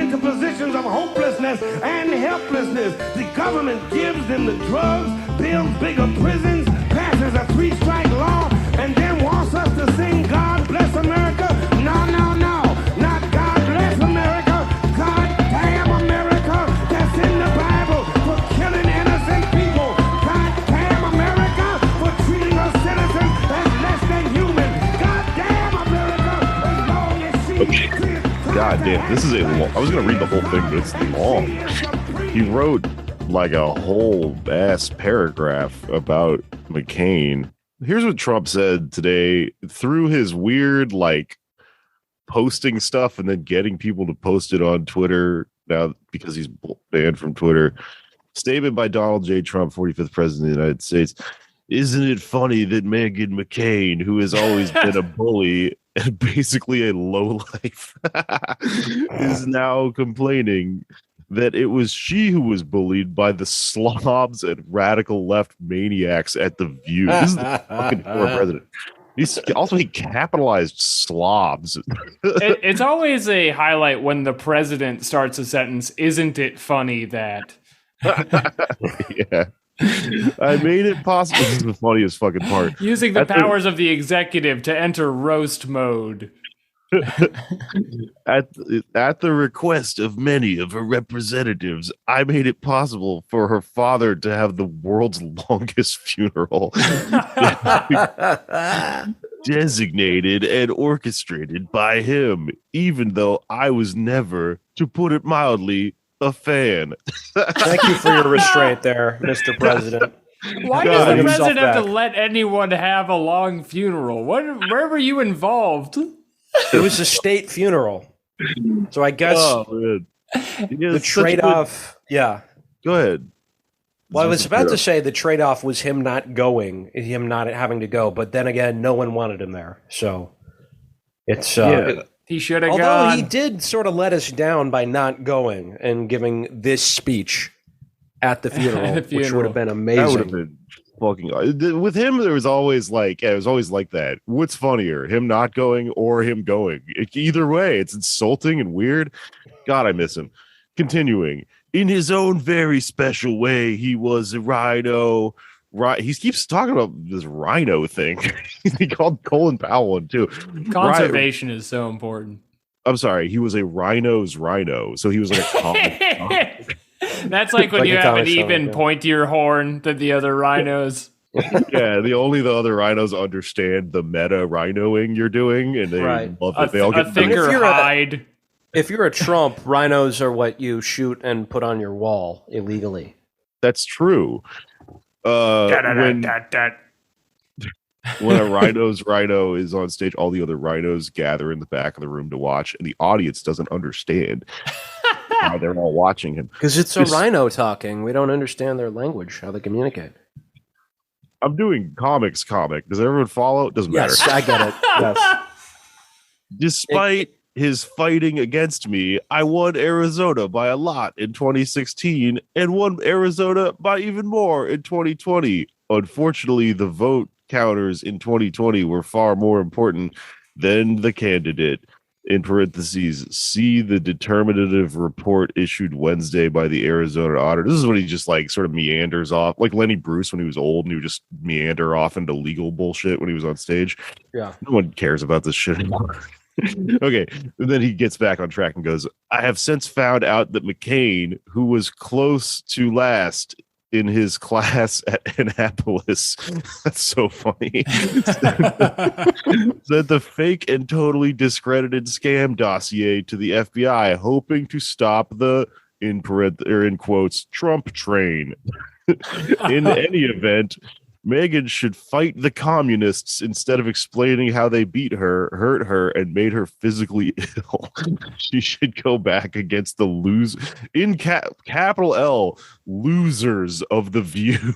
into positions of hopelessness and helplessness. The government gives them the drugs, builds bigger prisons, passes a 3-strike law, and then wants us to sing God Bless America. No, no, no. Not God Bless America. God damn America. That's in the Bible for killing innocent people. God damn America for treating us citizens as less than human. God damn America as long as she... God damn, this is a long... I was going to read the whole thing, but it's long. He wrote like a whole ass paragraph about McCain. Here's what Trump said today through his weird, like, posting stuff and then getting people to post it on Twitter now because he's banned from Twitter. Statement by Donald J. Trump, 45th President of the United States. Isn't it funny that Meghan McCain, who has always been a bully and basically a lowlife, is now complaining that it was she who was bullied by the slobs and radical left maniacs at The View. This is the fucking former president. He capitalized slobs. It's always a highlight when the president starts a sentence, isn't it funny that... Yeah. I made it possible. This is the funniest fucking part. Using the powers of the executive to enter roast mode. At the request of many of her representatives, I made it possible for her father to have the world's longest funeral. Designated and orchestrated by him, even though I was never, to put it mildly, a fan. Thank you for your restraint there, Mr. President. Why does the president have to let anyone have a long funeral? Where were you involved? It was a state funeral. So I guess the trade-off... Yeah. Go ahead. Well, I was about to say the trade-off was him not going, him not having to go, but then again, no one wanted him there. So it's... He should have gone. Although he did sort of let us down by not going and giving this speech at the funeral, which would have been amazing. That would have been fucking... With him, there was always like... Yeah, it was always like that. What's funnier, him not going or him going? Either way, it's insulting and weird. God, I miss him. Continuing. In his own very special way, he was a rhino... He keeps talking about this rhino thing. He called Colin Powell one too. Conservation is so important. I'm sorry. He was a rhino's rhino. So he was like a comic. That's like when you have an even pointier horn than the other rhinos. Yeah, the other rhinos understand the meta rhinoing you're doing, and they love it. They all get a thicker hide. If you're a Trump, rhinos are what you shoot and put on your wall illegally. That's true. When a rhino is on stage, all the other rhinos gather in the back of the room to watch, and the audience doesn't understand how they're all watching him. Because it's a rhino talking. We don't understand their language, how they communicate. I'm doing comic. Does everyone follow? It doesn't matter. Yes, I get it. Yes. Despite his fighting against me, I won Arizona by a lot in 2016 and won Arizona by even more in 2020. Unfortunately, the vote counters in 2020 were far more important than the candidate. In parentheses, see the determinative report issued Wednesday by the Arizona auditor. This is when he just like sort of meanders off, like Lenny Bruce when he was old and he would just meander off into legal bullshit when he was on stage. Yeah. No one cares about this shit anymore. Okay, and then he gets back on track and goes, I have since found out that McCain, who was close to last in his class at Annapolis, that's so funny, said the fake and totally discredited scam dossier to the FBI, hoping to stop the, in quotes, Trump train. In any event, Meghan should fight the communists instead of explaining how they beat her, hurt her, and made her physically ill. She should go back against the capital L, losers of The View.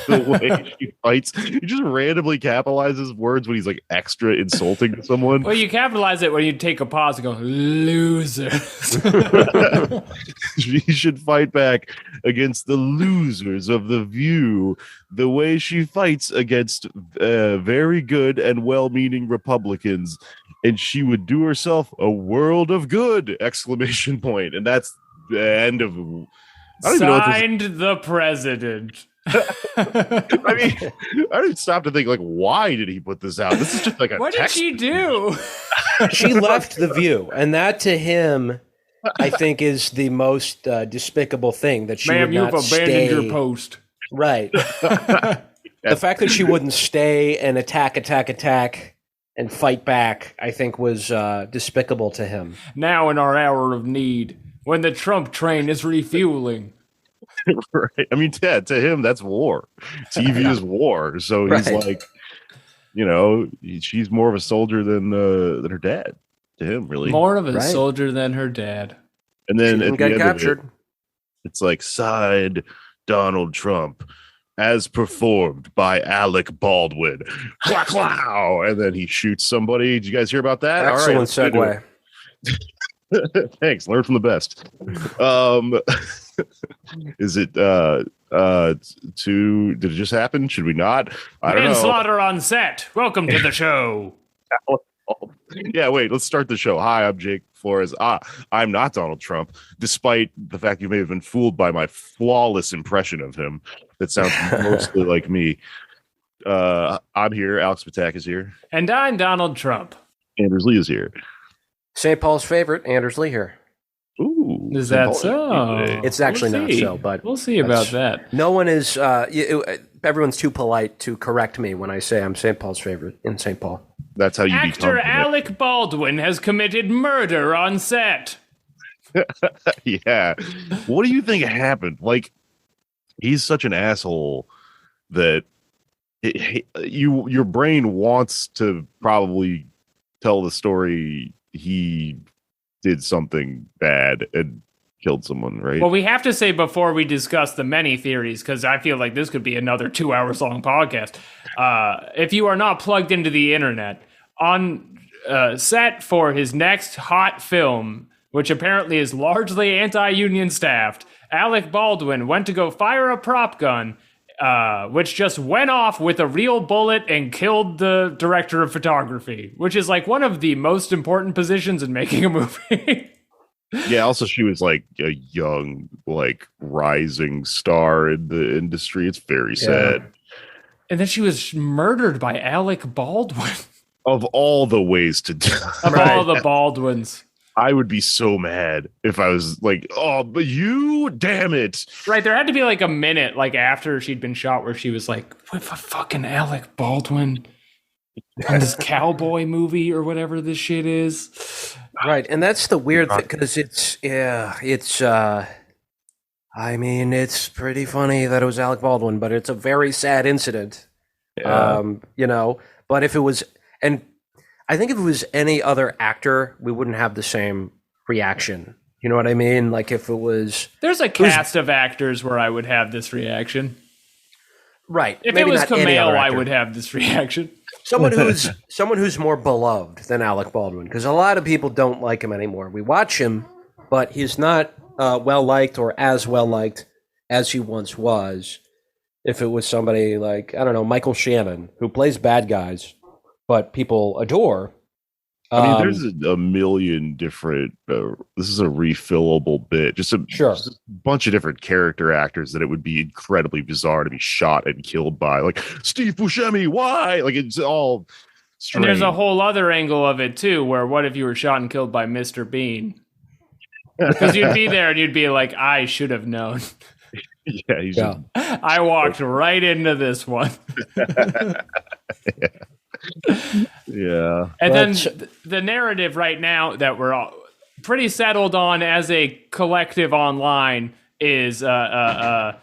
The way she fights, he just randomly capitalizes words when he's like extra insulting to someone. Well, you capitalize it when you take a pause and go, losers. She should fight back against the losers of The View the way she fights against very good and well-meaning Republicans and she would do herself a world of good! Exclamation point. And that's the end of. I don't even know what Signed the president. I mean, I didn't stop to think, like, why did he put this out? This is just like a What did she do? She left The View, and that to him, I think, is the most despicable thing that she would not you've abandoned stay. your post. Right. The fact that she wouldn't stay and attack, and fight back, I think, was despicable to him. Now in our hour of need, when the Trump train is refueling. Right. I mean, to him, that's war. TV is war. So he's like, she's more of a soldier than her dad. To him, really, more of a soldier than her dad. And then at the end captured. Of it's like side Donald Trump as performed by Alec Baldwin. Wow! And then he shoots somebody. Did you guys hear about that? Excellent segue. Thanks. Learn from the best. Is it did it just happen? Should we not? I don't know. Manslaughter on set. Welcome to the show. Yeah, wait, let's start the show. Hi, I'm Jake Flores. I'm not Donald Trump, despite the fact you may have been fooled by my flawless impression of him. That sounds mostly like me. I'm here. Alex Patak is here. And I'm Donald Trump. Anders Lee is here. St. Paul's favorite, Anders Lee here. Ooh, is that so? It's actually not so, but we'll see about that. No one is. Everyone's too polite to correct me when I say I'm St. Paul's favorite in St. Paul. That's how you Actor Alec Baldwin has committed murder on set. Yeah. What do you think happened? Like, he's such an asshole that your brain wants to probably tell the story he did something bad and killed someone, right? Well, we have to say before we discuss the many theories, because I feel like this could be another 2 hours long podcast. If you are not plugged into the internet, on set for his next hot film, which apparently is largely anti-union staffed, Alec Baldwin went to go fire a prop gun, which just went off with a real bullet and killed the director of photography, which is like one of the most important positions in making a movie. Yeah, also she was like a young, like, rising star in the industry. It's very sad. And then she was murdered by Alec Baldwin. Of all the ways to die. Of all the Baldwins. I would be so mad if I was like, oh, but you, damn it. Right, there had to be like a minute, like after she'd been shot, where she was like, with a fucking Alec Baldwin on this cowboy movie or whatever this shit is. Right, and that's the weird thing, because I mean, it's pretty funny that it was Alec Baldwin, but it's a very sad incident. Yeah. But if it was, and I think if it was any other actor, we wouldn't have the same reaction. You know what I mean? Like if it was... There's a cast of actors where I would have this reaction. Right. If it was Kumail, I would have this reaction. Someone who's more beloved than Alec Baldwin, because a lot of people don't like him anymore. We watch him, but he's not well-liked or as well-liked as he once was. If it was somebody like, I don't know, Michael Shannon, who plays bad guys, but people adore. I mean, there's a million different, this is a refillable bit, just a bunch of different character actors that it would be incredibly bizarre to be shot and killed by. Like, Steve Buscemi, why? Like, it's all strange. And there's a whole other angle of it, too, where what if you were shot and killed by Mr. Bean? Because you'd be there and you'd be like, I should have known. Yeah, I walked right into this one. Yeah. And then the narrative right now that we're all pretty settled on as a collective online is the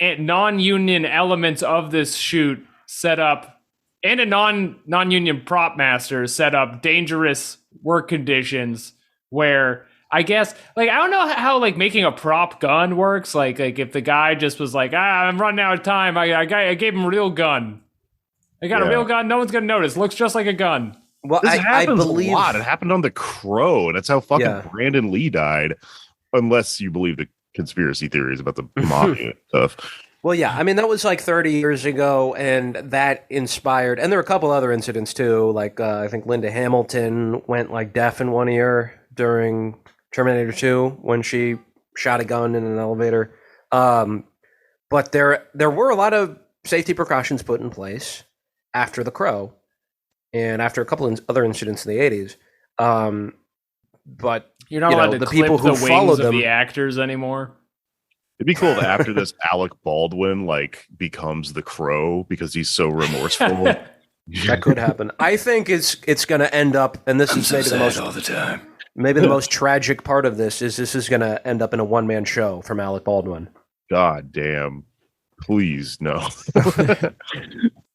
non-union elements of this shoot set up, and a non-union prop master set up dangerous work conditions where I guess, like, I don't know how like making a prop gun works. Like if the guy just was like, I'm running out of time. I gave him a real gun. I got a real gun. No one's going to notice. Looks just like a gun. Well, this happens a lot. It happened on The Crow, and that's how fucking Brandon Lee died. Unless you believe the conspiracy theories about the mafia and stuff. Well, yeah, I mean, that was like 30 years ago, and that inspired, and there were a couple other incidents too, like I think Linda Hamilton went like deaf in one ear during Terminator 2 when she shot a gun in an elevator. But there were a lot of safety precautions put in place after The Crow and after a couple of other incidents in the 80s. But You're not allowed to the clip people who the followed wings of them, the actors anymore. It'd be cool if after this Alec Baldwin like becomes the Crow because he's so remorseful. that could happen. I think it's going to end up, and this is maybe the most all the time. maybe the most tragic part of this is going to end up in a one-man show from Alec Baldwin. God damn. Please, no.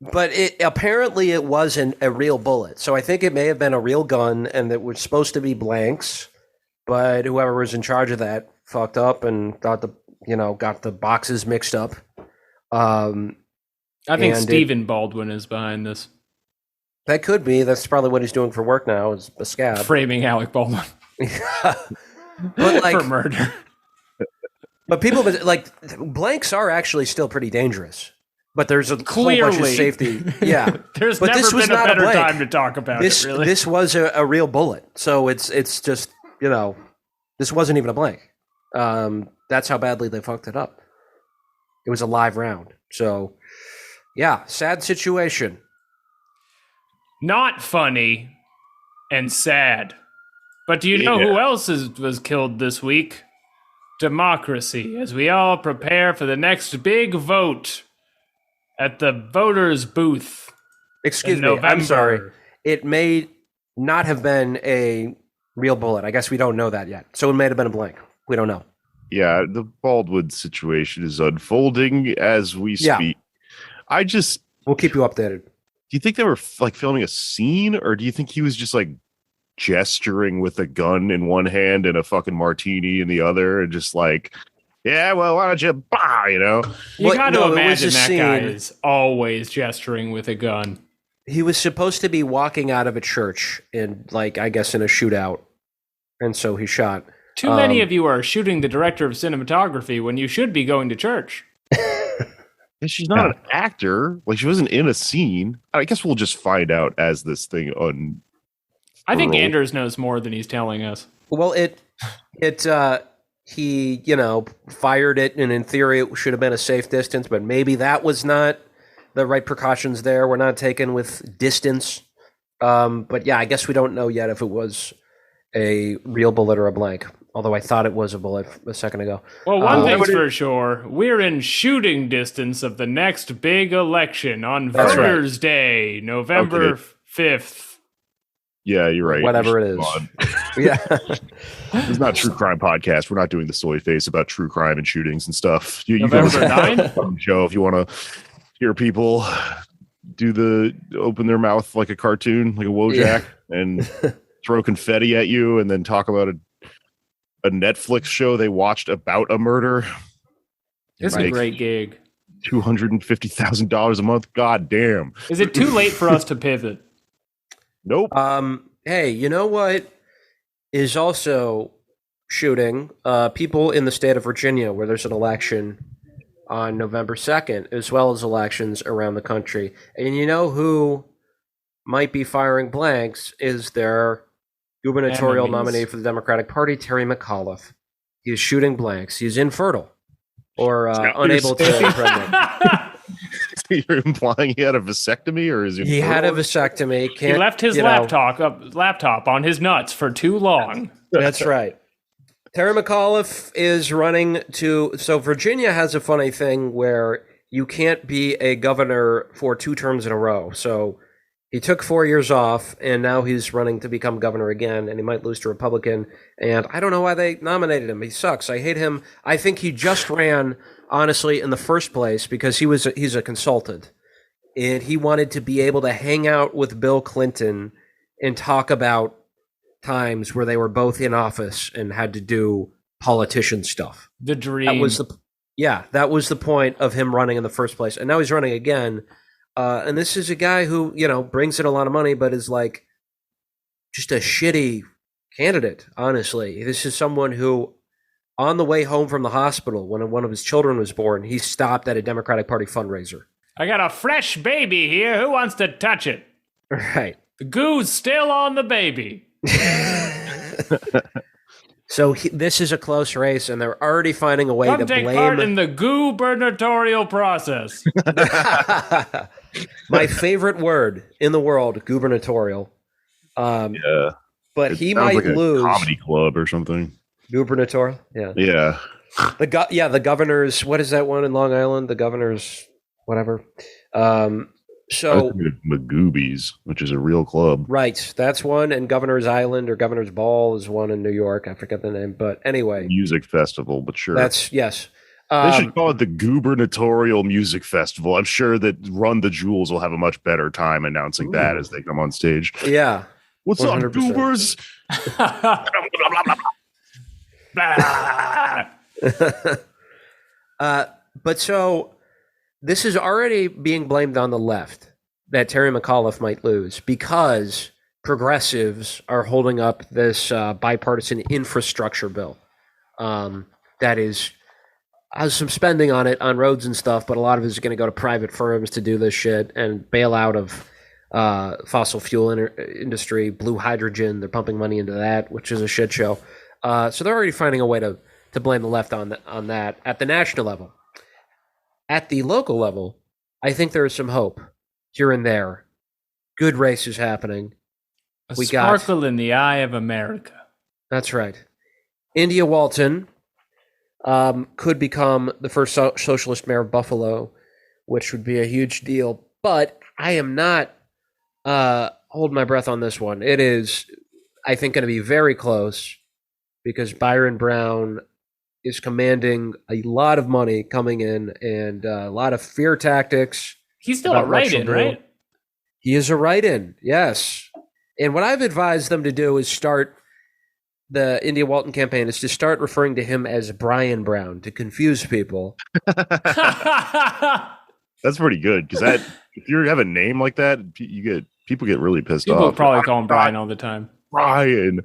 But apparently it wasn't a real bullet. So I think it may have been a real gun and it was supposed to be blanks, but whoever was in charge of that fucked up and got the boxes mixed up. I think Stephen Baldwin is behind this. That could be. That's probably what he's doing for work now, is a scab. Framing Alec Baldwin But like for murder. But people, like, blanks are actually still pretty dangerous. But there's a whole bunch of safety. Yeah. There's but never this was been a not better blank. time to talk about this, it, really. This was a real bullet. So it's just, this wasn't even a blank. That's how badly they fucked it up. It was a live round. So, yeah, sad situation. Not funny and sad. But do you know who else was killed this week? Democracy, as we all prepare for the next big vote at the voters' booth. Excuse me, I'm sorry. It may not have been a real bullet. I guess we don't know that yet. So it may have been a blank. We don't know. Yeah, the Baldwin situation is unfolding as we speak. Yeah. We'll keep you updated. Do you think they were like filming a scene, or do you think he was just like gesturing with a gun in one hand and a fucking martini in the other, and just like, yeah, well, why don't you, You got to imagine that guy is always gesturing with a gun. He was supposed to be walking out of a church in, like, I guess in a shootout, and so he shot. Too many of you are shooting the director of cinematography when you should be going to church. She's not an actor. Like, she wasn't in a scene. I guess we'll just find out as this thing I think Anders knows more than he's telling us. Well, he, fired it, and in theory it should have been a safe distance, but maybe that was not the right precautions there. We're not taken with distance. But yeah, I guess we don't know yet if it was a real bullet or a blank, although I thought it was a bullet a second ago. Well, one thing's for sure. We're in shooting distance of the next big election on Voters' Day, November 5th. Yeah, you're right. Whatever it is. Yeah. It's not a true crime podcast. We're not doing the soy face about true crime and shootings and stuff. You November 9th? Show if you want to hear people open their mouth like a cartoon, like a Wojak, and throw confetti at you, and then talk about a Netflix show they watched about a murder. It's a great gig. $250,000 a month. God damn. Is it too late for us to pivot? Nope. Hey, you know what is also shooting? People in the state of Virginia, where there's an election on November 2nd, as well as elections around the country. And you know who might be firing blanks is their gubernatorial nominee for the Democratic Party, Terry McAuliffe. He's shooting blanks. He's infertile or unable to be pregnant. You're implying he had a vasectomy, or is he had a vasectomy? He left his laptop on his nuts for too long. That's right. Terry McAuliffe is running to. So Virginia has a funny thing where you can't be a governor for 2 terms in a row. So he took 4 years off, and now he's running to become governor again, and he might lose to Republican. And I don't know why they nominated him. He sucks. I hate him. I think he just ran, honestly, in the first place because he's a consultant, and he wanted to be able to hang out with Bill Clinton and talk about times where they were both in office and had to do politician stuff. The dream. That was the point of him running in the first place. And now he's running again. And this is a guy who, brings in a lot of money, but is like just a shitty candidate, honestly. This is someone who on the way home from the hospital when one of his children was born, he stopped at a Democratic Party fundraiser. I got a fresh baby here. Who wants to touch it? Right. The goo's still on the baby. So this is a close race, and they're already finding a way Come to take blame. part in the gubernatorial process. My favorite word in the world, gubernatorial. Yeah. But It he sounds might like a lose. comedy club or something. Gubernatorial? Yeah. Yeah. The governor's, what is that one in Long Island? The governor's, whatever. So, Magoobies, which is a real club. right, that's one. And Governor's Island or Governor's Ball is one in New York. I forget the name. But anyway, Music festival, but sure. that's, yes. They should call it the Gubernatorial Music Festival. I'm sure that Run the Jewels will have a much better time announcing that as they come on stage. Yeah. What's up, 100%. Goobers? But so this is already being blamed on the left that Terry McAuliffe might lose because progressives are holding up this bipartisan infrastructure bill that has some spending on it on roads and stuff, but a lot of it is going to go to private firms to do this shit and bail out of fossil fuel industry, blue hydrogen. They're pumping money into that, which is a shit show. So they're already finding a way to blame the left on that at the national level. At the local level, I think there is some hope here and there. Good races happening. A We got- sparkle in the eye of America. That's right. India Walton could become the first socialist mayor of Buffalo, which would be a huge deal. But I am not holding my breath on this one. It is, I think, going to be very close because Byron Brown is commanding a lot of money coming in and a lot of fear tactics. He's still a Not much write-in, will do. right? He is a write-in, yes. And what I've advised them to do is start the India Walton campaign is to start referring to him as Brian Brown to confuse people. That's pretty good because that if you have a name like that, people get really pissed People off. probably call him Brian all the time. Brian.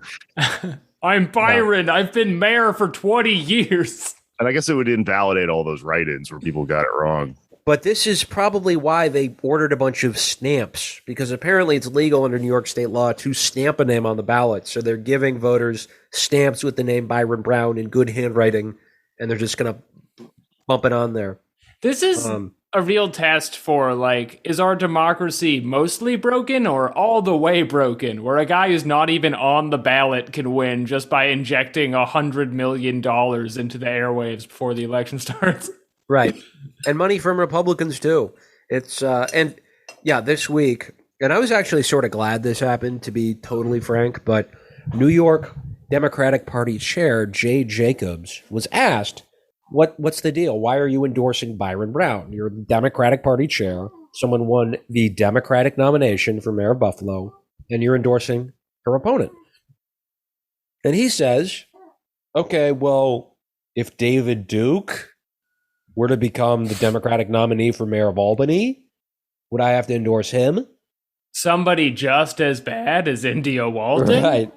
I'm Byron. I've been mayor for 20 years. And I guess it would invalidate all those write-ins where people got it wrong. But this is probably why they ordered a bunch of stamps, because apparently it's legal under New York state law to stamp a name on the ballot. So they're giving voters stamps with the name Byron Brown in good handwriting, and they're just going to bump it on there. This is a real test for, like, is our democracy mostly broken or all the way broken, where a guy who's not even on the ballot can win just by injecting $100 million into the airwaves before the election starts. Right. And money from Republicans, too. It's, and yeah, this week, and I was actually sort of glad this happened, to be totally frank, but New York Democratic Party Chair Jay Jacobs was asked, what's the deal? Why are you endorsing Byron Brown? You're the Democratic Party Chair. Someone won the Democratic nomination for mayor of Buffalo, and you're endorsing her opponent. And he says, okay, well, if David Duke were to become the Democratic nominee for mayor of Albany, would I have to endorse him? Somebody just as bad as India Walton? Right.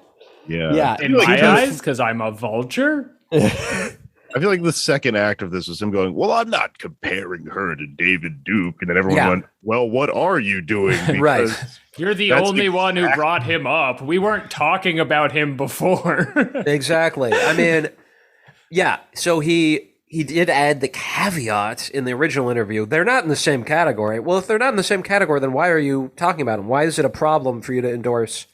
Yeah. Yeah. In my eyes, because I'm a vulture? I feel like the second act of this was him going, well, I'm not comparing her to David Duke. And then everyone went, well, what are you doing? Because Right. You're the That's only one who exactly- brought him up. We weren't talking about him before. Exactly. I mean, yeah. So he did add the caveat in the original interview. They're not in the same category. Well, if they're not in the same category, then why are you talking about them? Why is it a problem for you to endorse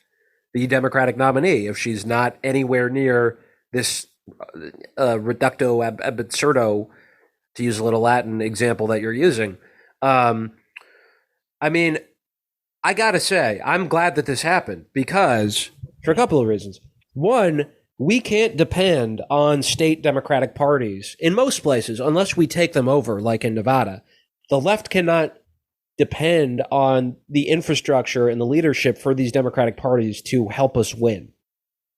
the Democratic nominee if she's not anywhere near this reducto ab absurdo, to use a little Latin example that you're using? I mean, I gotta say, I'm glad that this happened because for a couple of reasons. One, we can't depend on state Democratic parties in most places unless we take them over, like in Nevada. The left cannot depend on the infrastructure and the leadership for these Democratic parties to help us win.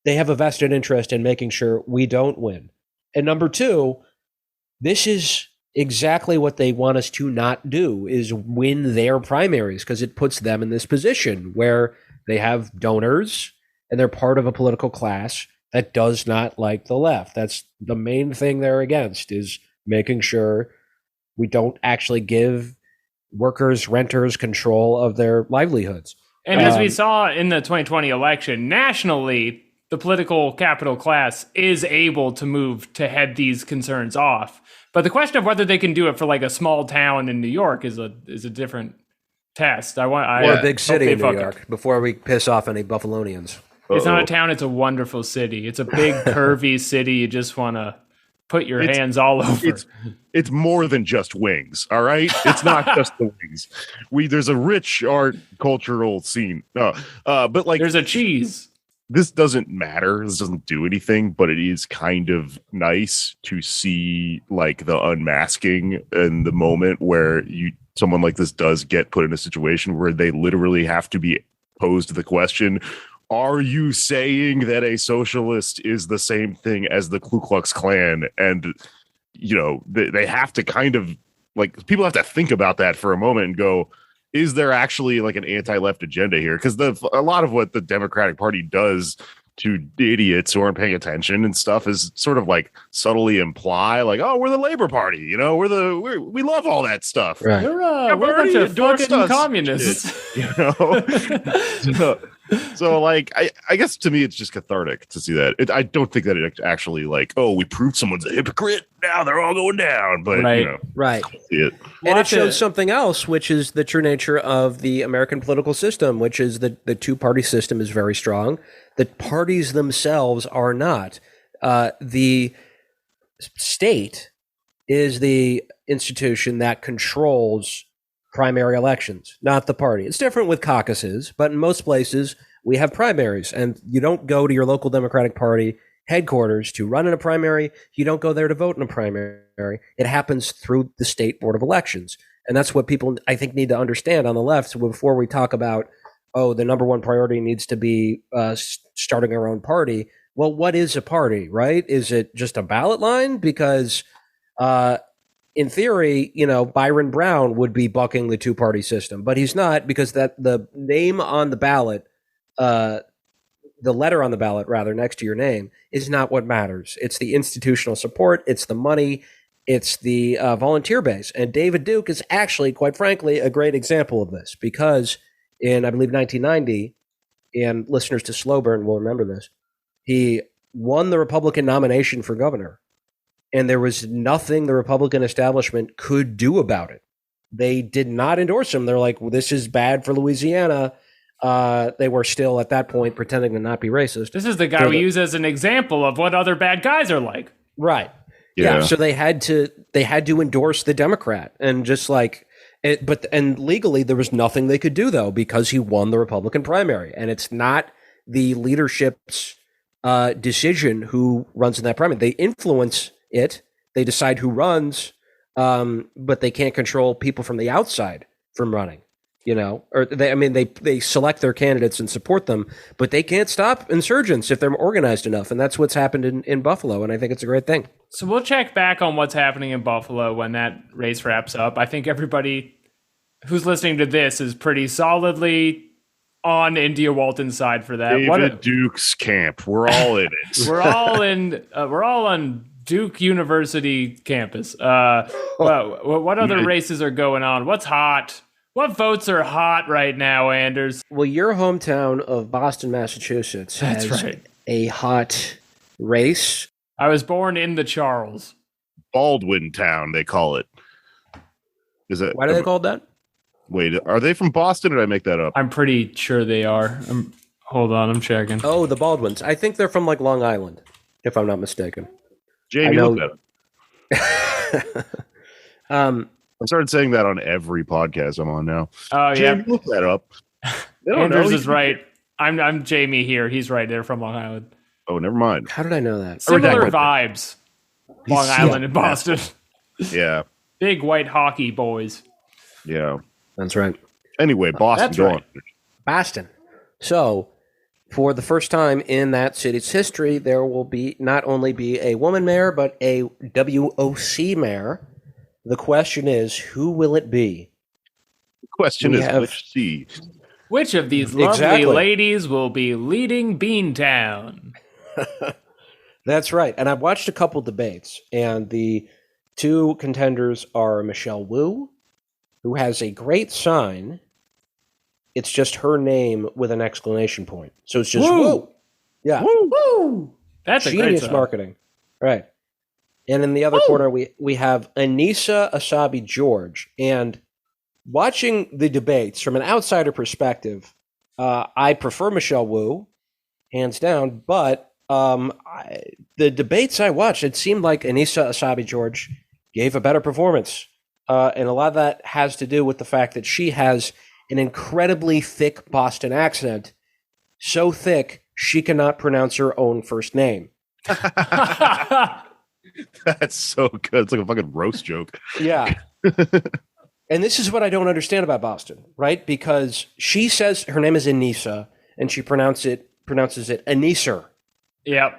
They have a vested interest in making sure we don't win. And number two, this is exactly what they want us to not do, is win their primaries, because it puts them in this position where they have donors and they're part of a political class that does not like the left. That's the main thing they're against, is making sure we don't actually give workers, renters control of their livelihoods. And as we saw in the 2020 election, nationally, the political capital class is able to move to head these concerns off. But the question of whether they can do it for like a small town in New York is a different test. Or a big city in New York, before we piss off any Buffalonians. It's not a town, it's a wonderful city. It's a big, curvy city. You just want to put your hands all over. It's more than just wings, all right? It's not just the wings. There's a rich art cultural scene. But like, there's a cheese. This doesn't matter. This doesn't do anything, but it is kind of nice to see like the unmasking in the moment where someone like this does get put in a situation where they literally have to be posed the question, are you saying that a socialist is the same thing as the Ku Klux Klan? And, they have to kind of like, people have to think about that for a moment and go, is there actually like an anti-left agenda here? Because a lot of what the Democratic Party does to idiots who aren't paying attention and stuff is sort of like subtly imply like, oh, we're the Labor Party, we love all that stuff. Right. We're a bunch of fucking communists. So like, I guess to me it's just cathartic to see that. I don't think that it actually like, oh, we proved someone's a hypocrite, now they're all going down. But right. See it. And it shows something else, which is the true nature of the American political system, which is the two-party system is very strong. The parties themselves are not. The state is the institution that controls primary elections, not the party. It's different with caucuses, but in most places we have primaries, and you don't go to your local Democratic Party headquarters to run in a primary. You don't go there to vote in a primary. It happens through the state board of elections. And that's what people, I think, need to understand on the left. So before we talk about, the number one priority needs to be starting our own party. Well, what is a party, right? Is it just a ballot line? Because in theory, Byron Brown would be bucking the two-party system, but he's not, because that the name on the ballot, the letter on the ballot, rather, next to your name, is not what matters. It's the institutional support, it's the money, it's the volunteer base. And David Duke is actually, quite frankly, a great example of this, because in, I believe, 1990, and listeners to Slow Burn will remember this, he won the Republican nomination for governor. And there was nothing the Republican establishment could do about it. They did not endorse him. They're like, well, this is bad for Louisiana. They were still, at that point, pretending to not be racist. This is the guy we use as an example of what other bad guys are like. Right. Yeah. So they had to endorse the Democrat, and just like it, and legally there was nothing they could do, though, because he won the Republican primary. And it's not the leadership's decision who runs in that primary. They influence it. They decide who runs, but they can't control people from the outside from running, or they select their candidates and support them, but they can't stop insurgents if they're organized enough. And that's what's happened in Buffalo. And I think it's a great thing. So we'll check back on what's happening in Buffalo when that race wraps up. I think everybody who's listening to this is pretty solidly on India Walton's side for that. David Duke's camp. We're all in it. We're all on Duke University campus. What other races are going on? What's hot? What votes are hot right now, Anders? Well, your hometown of Boston, Massachusetts has a hot race. I was born in the Charles. Baldwin Town, they call it. Is it? Why do they call it that? Wait, are they from Boston, or did I make that up? I'm pretty sure they are. Hold on, I'm checking. Oh, the Baldwins. I think they're from like Long Island, if I'm not mistaken. Jamie, look that up. I started saying that on every podcast I'm on now. Oh, Jamie, look that up. Anders is right. I'm Jamie here. He's right. They're from Long Island. Oh, never mind. How did I know that? Similar vibes. Long Island and Boston. Yeah. Big white hockey boys. Yeah. That's right. Anyway, Boston. That's right. Boston. So, for the first time in that city's history, there will not only be a woman mayor, but a WOC mayor. The question is, who will it be? The question is, which of these lovely ladies will be leading Beantown? That's right. And I've watched a couple debates, and the two contenders are Michelle Wu, who has a great sign. It's just her name with an exclamation point. So it's just Woo. Yeah. Woo! That's a great Genius song. marketing. Right. And in the other corner, we have Anissa Asabi George. And watching the debates from an outsider perspective, I prefer Michelle Wu, hands down. But the debates I watched, it seemed like Anissa Asabi George gave a better performance. And a lot of that has to do with the fact that she has an incredibly thick Boston accent. So thick, she cannot pronounce her own first name. That's so good. It's like a fucking roast joke. Yeah. And this is what I don't understand about Boston, right? Because she says her name is Anissa, and she pronounces it Anisser. Yep.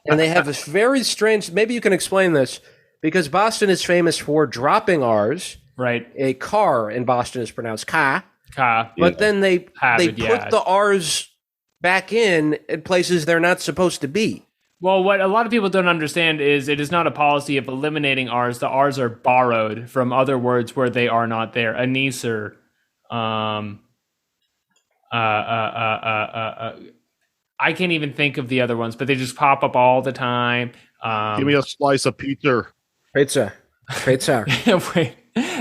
And they have this very strange, maybe you can explain this, because Boston is famous for dropping R's. Right. A car in Boston is pronounced ka. Ka. But then they put yeah. the R's back in places they're not supposed to be. Well, what a lot of people don't understand is it is not a policy of eliminating R's. The R's are borrowed from other words where they are not there. Anisser. I can't even think of the other ones, but they just pop up all the time. Give me a slice of pizza. Pizza. Wait,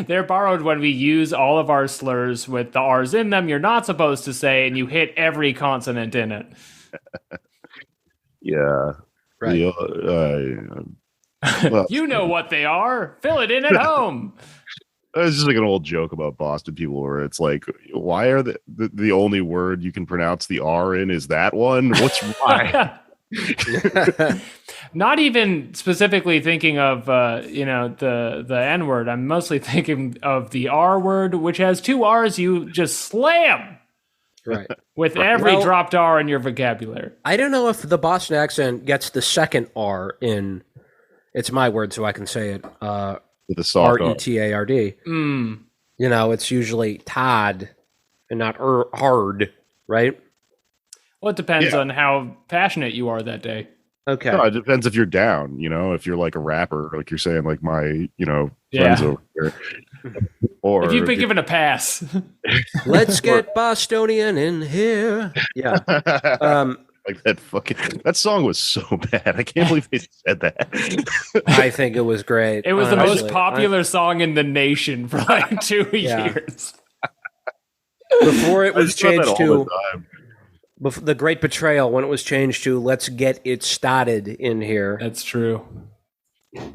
they're borrowed when we use all of our slurs with the R's in them. You're not supposed to say, and you hit every consonant in it. Yeah. Right. Well, You know what they are. Fill it in at home. it's just like an old joke about Boston people where it's like, why are the only word you can pronounce the R in is that one? What's why? Not even specifically thinking of the N word. I'm mostly thinking of the R word, which has two R's. You just slam Right. with every dropped R in your vocabulary. I don't know if the Boston accent gets the second R in. It's my word, so I can say it. With a soft R. Retard. You know, it's usually Todd and not hard, right? Well, it depends on how passionate you are that day. Okay. No, it depends if you're down, if you're like a rapper, like you're saying, like my, friends over here. Or if you've been given a pass. Let's get Bostonian in here. Yeah. Like that song was so bad. I can't believe they said that. I think it was great. It was the most popular song in the nation for like 2 years. Before it was changed to the Great Betrayal, when it was changed to Let's Get It Started in here. That's true.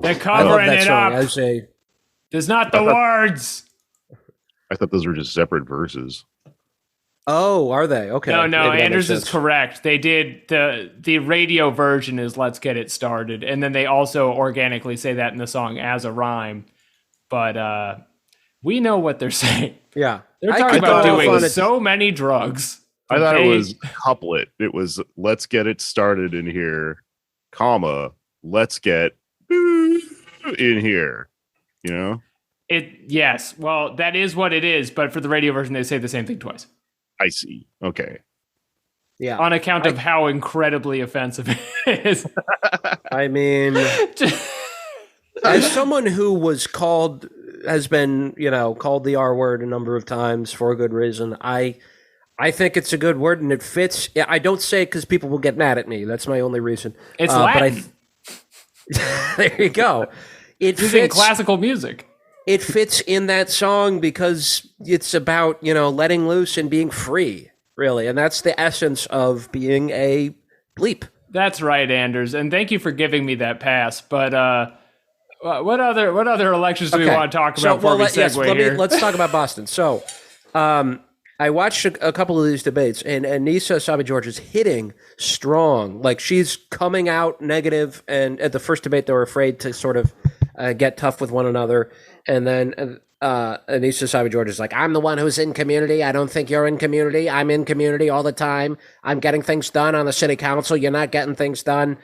They're covering it up. There's not the words. I thought those were just separate verses. Oh, are they? Okay. No, Anders is correct. They did the radio version is Let's Get It Started, and then they also organically say that in the song as a rhyme. But we know what they're saying. Yeah. They're talking about doing so many drugs. I thought it was couplet. It was let's get it started in here, comma, let's get in here. Yes. Well, that is what it is, but for the radio version they say the same thing twice. I see. Okay. Yeah. On account of how incredibly offensive it is. I mean, as someone who has been called the R word a number of times for a good reason, I think it's a good word and it fits. I don't say it because people will get mad at me. That's my only reason. It's Latin. There you go. It fits in classical music. It fits in that song because it's about, letting loose and being free, really. And that's the essence of being a bleep. That's right, Anders. And thank you for giving me that pass. But what other elections do we want to talk about before we segue here? Let's talk about Boston. So I watched a couple of these debates, and Anissa Asabi George is hitting strong. Like, she's coming out negative, and at the first debate, they were afraid to sort of get tough with one another. And then Anissa Asabi George is like, I'm the one who's in community. I don't think you're in community. I'm in community all the time. I'm getting things done on the city council. You're not getting things done.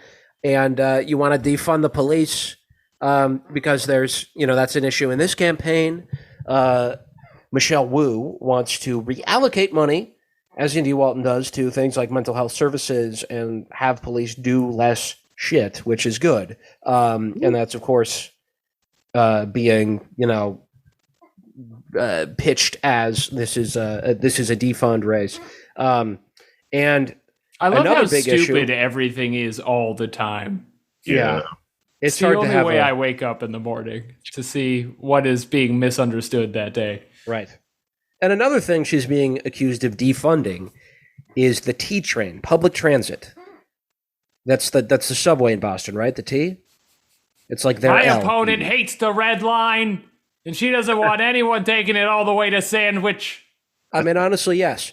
And you want to defund the police because there's, that's an issue in this campaign. Michelle Wu wants to reallocate money, as Indy Walton does, to things like mental health services and have police do less shit, which is good. And that's, of course, being, pitched as this is a defund race. And I love another how big stupid issue, everything is all the time. yeah, It's the only way I wake up in the morning to see what is being misunderstood that day. Right. And another thing she's being accused of defunding is the T train, public transit. That's the subway in Boston, right? The T? It's like their My L. opponent hates the red line, and she doesn't want anyone taking it all the way to Sandwich. I mean, honestly, yes.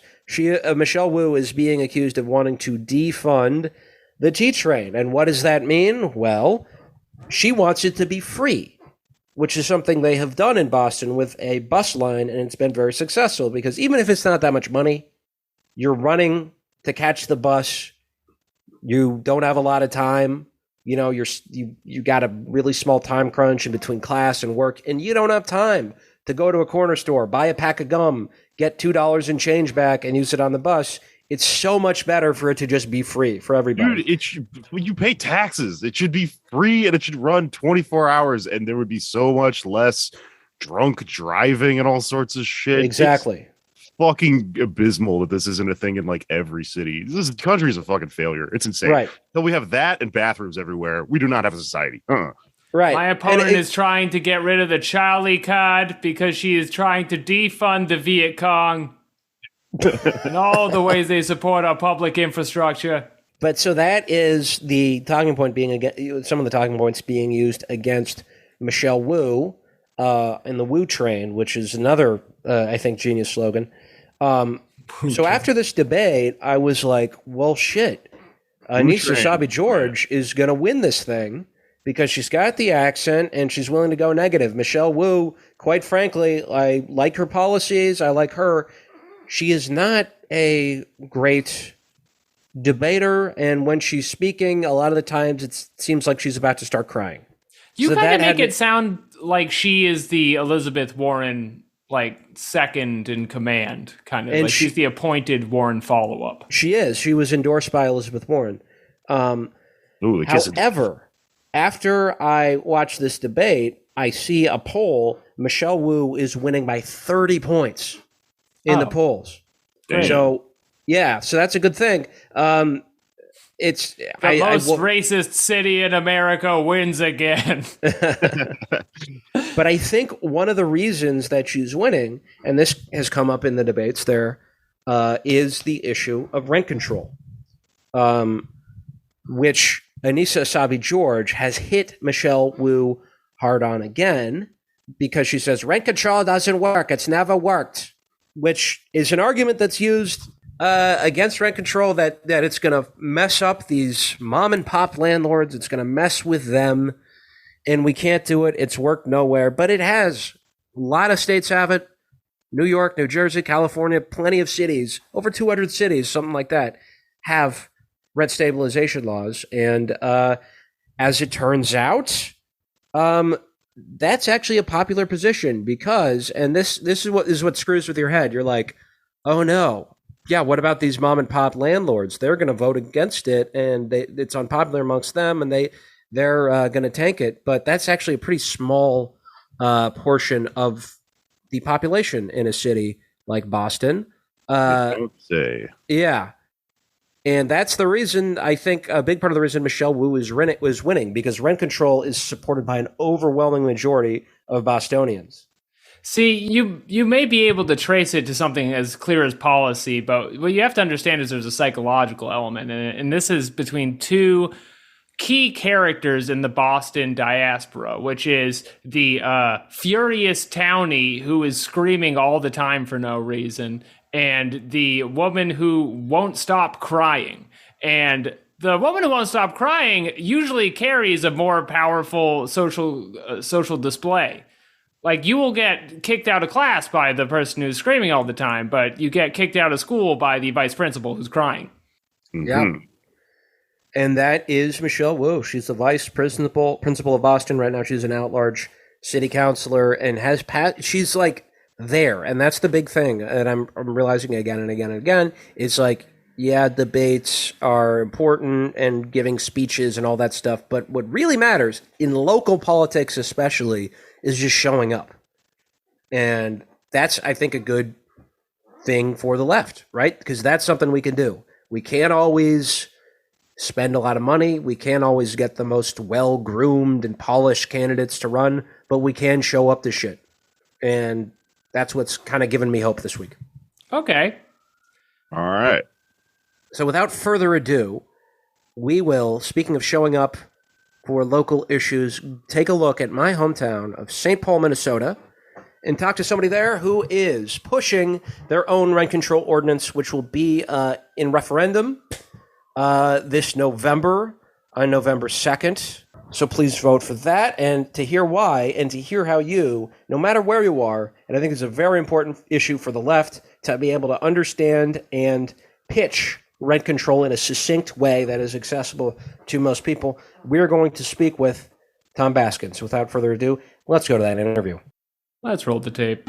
Michelle Wu is being accused of wanting to defund the T train. And what does that mean? Well, she wants it to be free, which is something they have done in Boston with a bus line, and it's been very successful because even if it's not that much money, you're running to catch the bus, you don't have a lot of time, you got a really small time crunch in between class and work, and you don't have time to go to a corner store, buy a pack of gum, get $2 in change back, and use it on the bus. It's so much better for it to just be free for everybody. Dude, when you pay taxes, it should be free and it should run 24 hours, and there would be so much less drunk driving and all sorts of shit. Exactly. It's fucking abysmal that this isn't a thing in like every city. This country is a fucking failure. It's insane. Right. So we have that and bathrooms everywhere. We do not have a society. Right. My opponent is trying to get rid of the Charlie card because she is trying to defund the Viet Cong. And all the ways they support our public infrastructure. But so that is the talking point some of the talking points being used against Michelle Wu in the Wu train, which is another, I think, genius slogan. So after this debate, I was like, well, shit. Anissa Sabi George is going to win this thing because she's got the accent and she's willing to go negative. Michelle Wu, quite frankly, I like her policies. I like her. She is not a great debater, and when she's speaking, a lot of the times it seems like she's about to start crying. You kind of make it sound like she is the Elizabeth Warren, second in command, kind of. And she's the appointed Warren follow-up. She is. She was endorsed by Elizabeth Warren. However, after I watch this debate, I see a poll. Michelle Wu is winning by 30 points. In the polls. Dang. So that's a good thing. It's the most racist city in America wins again. But I think one of the reasons that she's winning, and this has come up in the debates there, is the issue of rent control, which Anissa Sabi George has hit Michelle Wu hard on again because she says rent control doesn't work. It's never worked. Which is an argument that's used against rent control, that it's going to mess up these mom and pop landlords. It's going to mess with them, and we can't do it. It's worked nowhere, but it has. A lot of states have it. New York, New Jersey, California, plenty of cities, over 200 cities, something like that, have rent stabilization laws. And as it turns out, that's actually a popular position because, and this is what screws with your head. You're like, oh no, yeah. What about these mom and pop landlords? They're going to vote against it, and it's unpopular amongst them, and they're going to tank it. But that's actually a pretty small portion of the population in a city like Boston. I would say, yeah. And that's the reason, I think, a big part of the reason Michelle Wu was winning, because rent control is supported by an overwhelming majority of Bostonians. See, you may be able to trace it to something as clear as policy, but what you have to understand is there's a psychological element, and this is between two key characters in the Boston diaspora, which is the furious townie who is screaming all the time for no reason, and the woman who won't stop crying. And the woman who won't stop crying usually carries a more powerful social display. Like, you will get kicked out of class by the person who's screaming all the time, but you get kicked out of school by the vice principal who's crying. Mm-hmm. Yeah. And that is Michelle Wu. She's the vice principal of Boston right now. She's an at-large city councilor and she's like there. And that's the big thing that I'm realizing again and again and again. It's like, yeah, debates are important and giving speeches and all that stuff. But what really matters in local politics, especially, is just showing up. And that's, I think, a good thing for the left, right? Because that's something we can do. We can't always spend a lot of money. We can't always get the most well-groomed and polished candidates to run, but we can show up to shit. And that's what's kind of given me hope this week. Okay. All right. So without further ado, we will, speaking of showing up for local issues, take a look at my hometown of St. Paul, Minnesota, and talk to somebody there who is pushing their own rent control ordinance, which will be in referendum this November, on November 2nd. So please vote for that. And to hear why and to hear how you, no matter where you are, and I think it's a very important issue for the left to be able to understand and pitch rent control in a succinct way that is accessible to most people, we're going to speak with Tom Basgen. So without further ado, let's go to that interview. Let's roll the tape.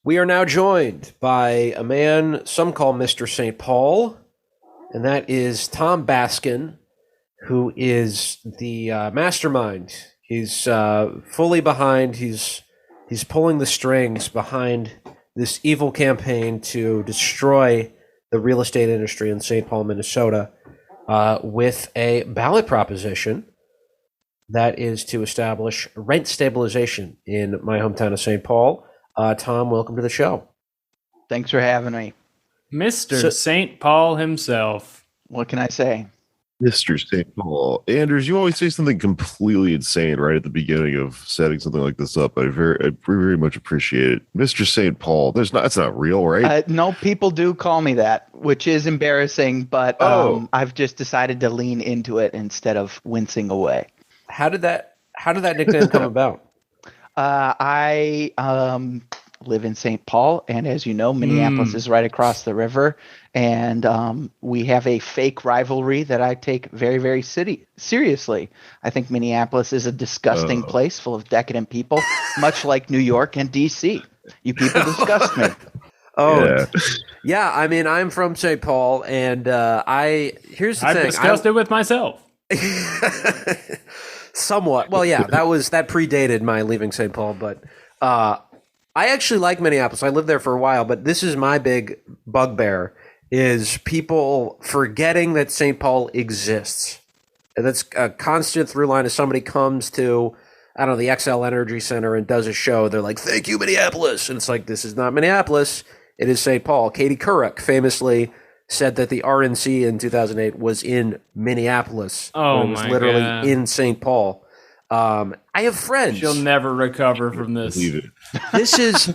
We are now joined by a man some call Mr. St. Paul, and that is Tom Basgen, who is the mastermind. He's fully behind, he's pulling the strings behind this evil campaign to destroy the real estate industry in St. Paul, Minnesota, with a ballot proposition that is to establish rent stabilization in my hometown of St. Paul. Tom, welcome to the show. Thanks for having me. Mr. St. Paul himself. What can I say? Mr. St. Paul. Anders, you always say something completely insane right at the beginning of setting something like this up. I very much appreciate it. Mr. St. Paul. That's not real, right? No, people do call me that, which is embarrassing, but I've just decided to lean into it instead of wincing away. How did that nickname come about? I live in St. Paul, and as you know, Minneapolis is right across the river, and we have a fake rivalry that I take very, very seriously. I think Minneapolis is a disgusting place full of decadent people, much like New York and D.C. You people disgust me. Yeah. I mean, I'm from St. Paul, and here's the thing. I've discussed it with myself. Somewhat. Well, yeah, that predated my leaving St. Paul, but I actually like Minneapolis. I lived there for a while, but this is my big bugbear, is people forgetting that St. Paul exists. And that's a constant through line. As somebody comes to, I don't know, the XL Energy Center and does a show, they're like, thank you, Minneapolis. And it's like, this is not Minneapolis. It is St. Paul. Katie Couric famously said that the RNC in 2008 was in Minneapolis. Oh, when it was literally in St. Paul. I have friends. She'll never recover from this. This is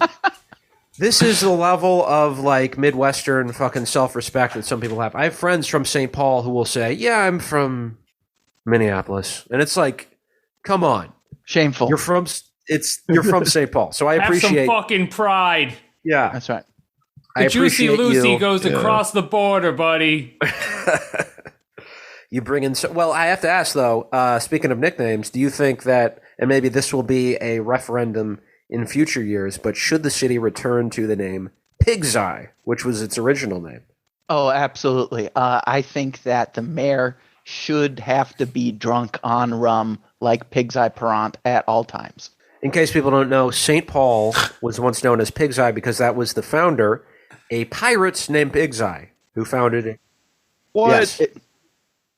the level of like Midwestern fucking self-respect that some people have. I have friends from St. Paul who will say, "Yeah, I'm from Minneapolis," and it's like, come on, shameful. You're from St. Paul, so I appreciate have some fucking pride. Yeah, that's right. The Juicy Lucy goes across the border, buddy. You bring in... Well, I have to ask, though, speaking of nicknames, do you think that, and maybe this will be a referendum in future years, but should the city return to the name Pig's Eye, which was its original name? Oh, absolutely. I think that the mayor should have to be drunk on rum like Pig's Eye Perrant at all times. In case people don't know, St. Paul was once known as Pig's Eye because that was the founder, a pirate named Pig's Eye, who founded it. What? Yes.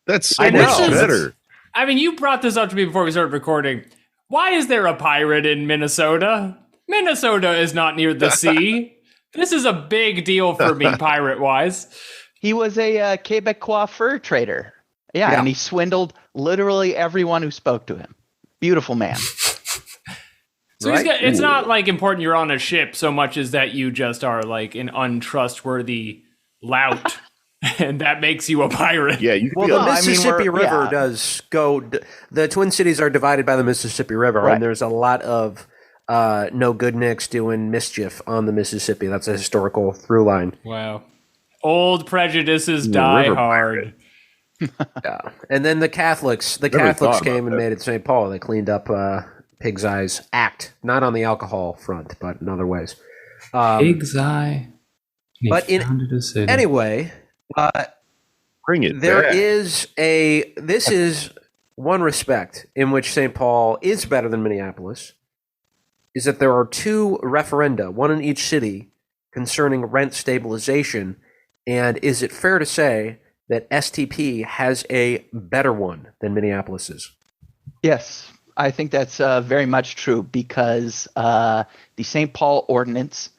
That's so much better. I mean, you brought this up to me before we started recording. Why is there a pirate in Minnesota? Minnesota is not near the sea. This is a big deal for me, pirate-wise. He was a Quebecois fur trader. Yeah, and he swindled literally everyone who spoke to him. Beautiful man. So it's not like important you're on a ship so much as that you just are like an untrustworthy lout. And that makes you a pirate. Yeah, you well, the Mississippi River does go. The Twin Cities are divided by the Mississippi River, and there's a lot of no good nicks doing mischief on the Mississippi. That's a historical through line. Wow, old prejudices die hard. Yeah, and then the Catholics came and made it St. Paul. They cleaned up Pig's Eye's act, not on the alcohol front, but in other ways. Pig's Eye. But anyway, Bring it there back. this is one respect in which St. Paul is better than Minneapolis, is that there are two referenda, one in each city, concerning rent stabilization. And is it fair to say that STP has a better one than Minneapolis's? Yes, I think that's very much true because the St. Paul ordinance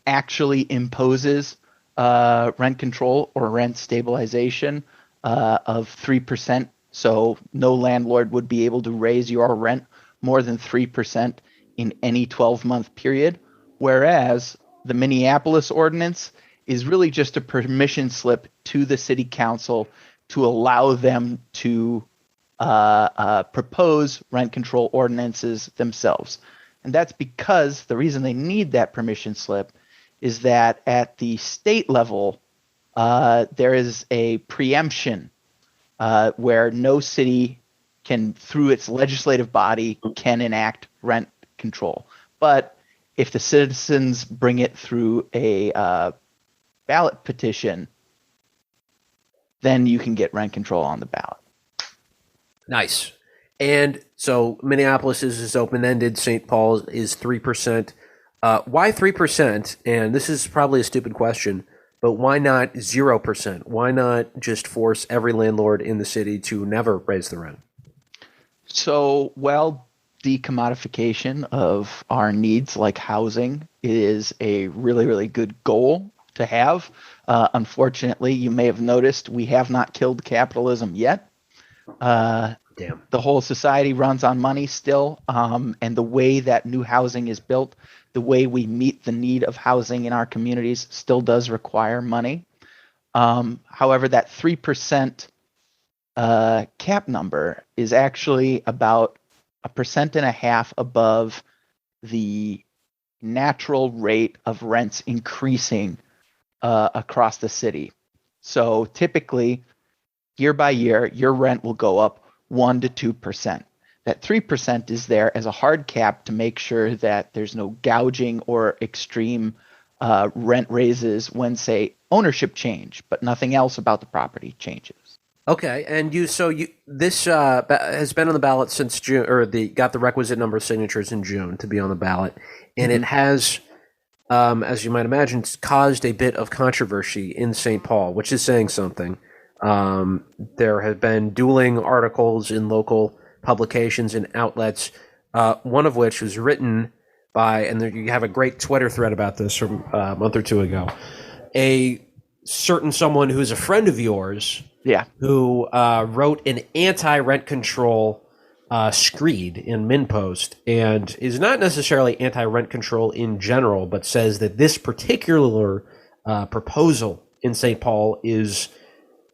actually imposes rent control or rent stabilization of 3%. So no landlord would be able to raise your rent more than 3% in any 12-month period, whereas the Minneapolis ordinance is really just a permission slip to the city council to allow them to propose rent control ordinances themselves. And that's because the reason they need that permission slip is that at the state level, there is a preemption where no city can, through its legislative body, can enact rent control. But if the citizens bring it through a ballot petition, then you can get rent control on the ballot. Nice. And so Minneapolis is open-ended. St. Paul is 3%. Why 3%? And this is probably a stupid question, but why not 0%? Why not just force every landlord in the city to never raise the rent? So, the commodification of our needs like housing is a really, really good goal to have. Unfortunately, you may have noticed we have not killed capitalism yet. Damn. The whole society runs on money still, and the way that new housing is built, the way we meet the need of housing in our communities still does require money. However, that 3% cap number is actually about 1.5% above the natural rate of rents increasing across the city. So typically, year by year, your rent will go up 1 to 2%. That 3% is there as a hard cap to make sure that there's no gouging or extreme rent raises when, say, ownership change, but nothing else about the property changes. Okay, and this has been on the ballot since June, or got the requisite number of signatures in June to be on the ballot, and it has, as you might imagine, caused a bit of controversy in St. Paul, which is saying something. There have been dueling articles in local publications and outlets, one of which was written by, and you have a great Twitter thread about this from a month or two ago, a certain someone who's a friend of yours, who wrote an anti-rent control screed in MinPost, and is not necessarily anti-rent control in general, but says that this particular proposal in St. Paul is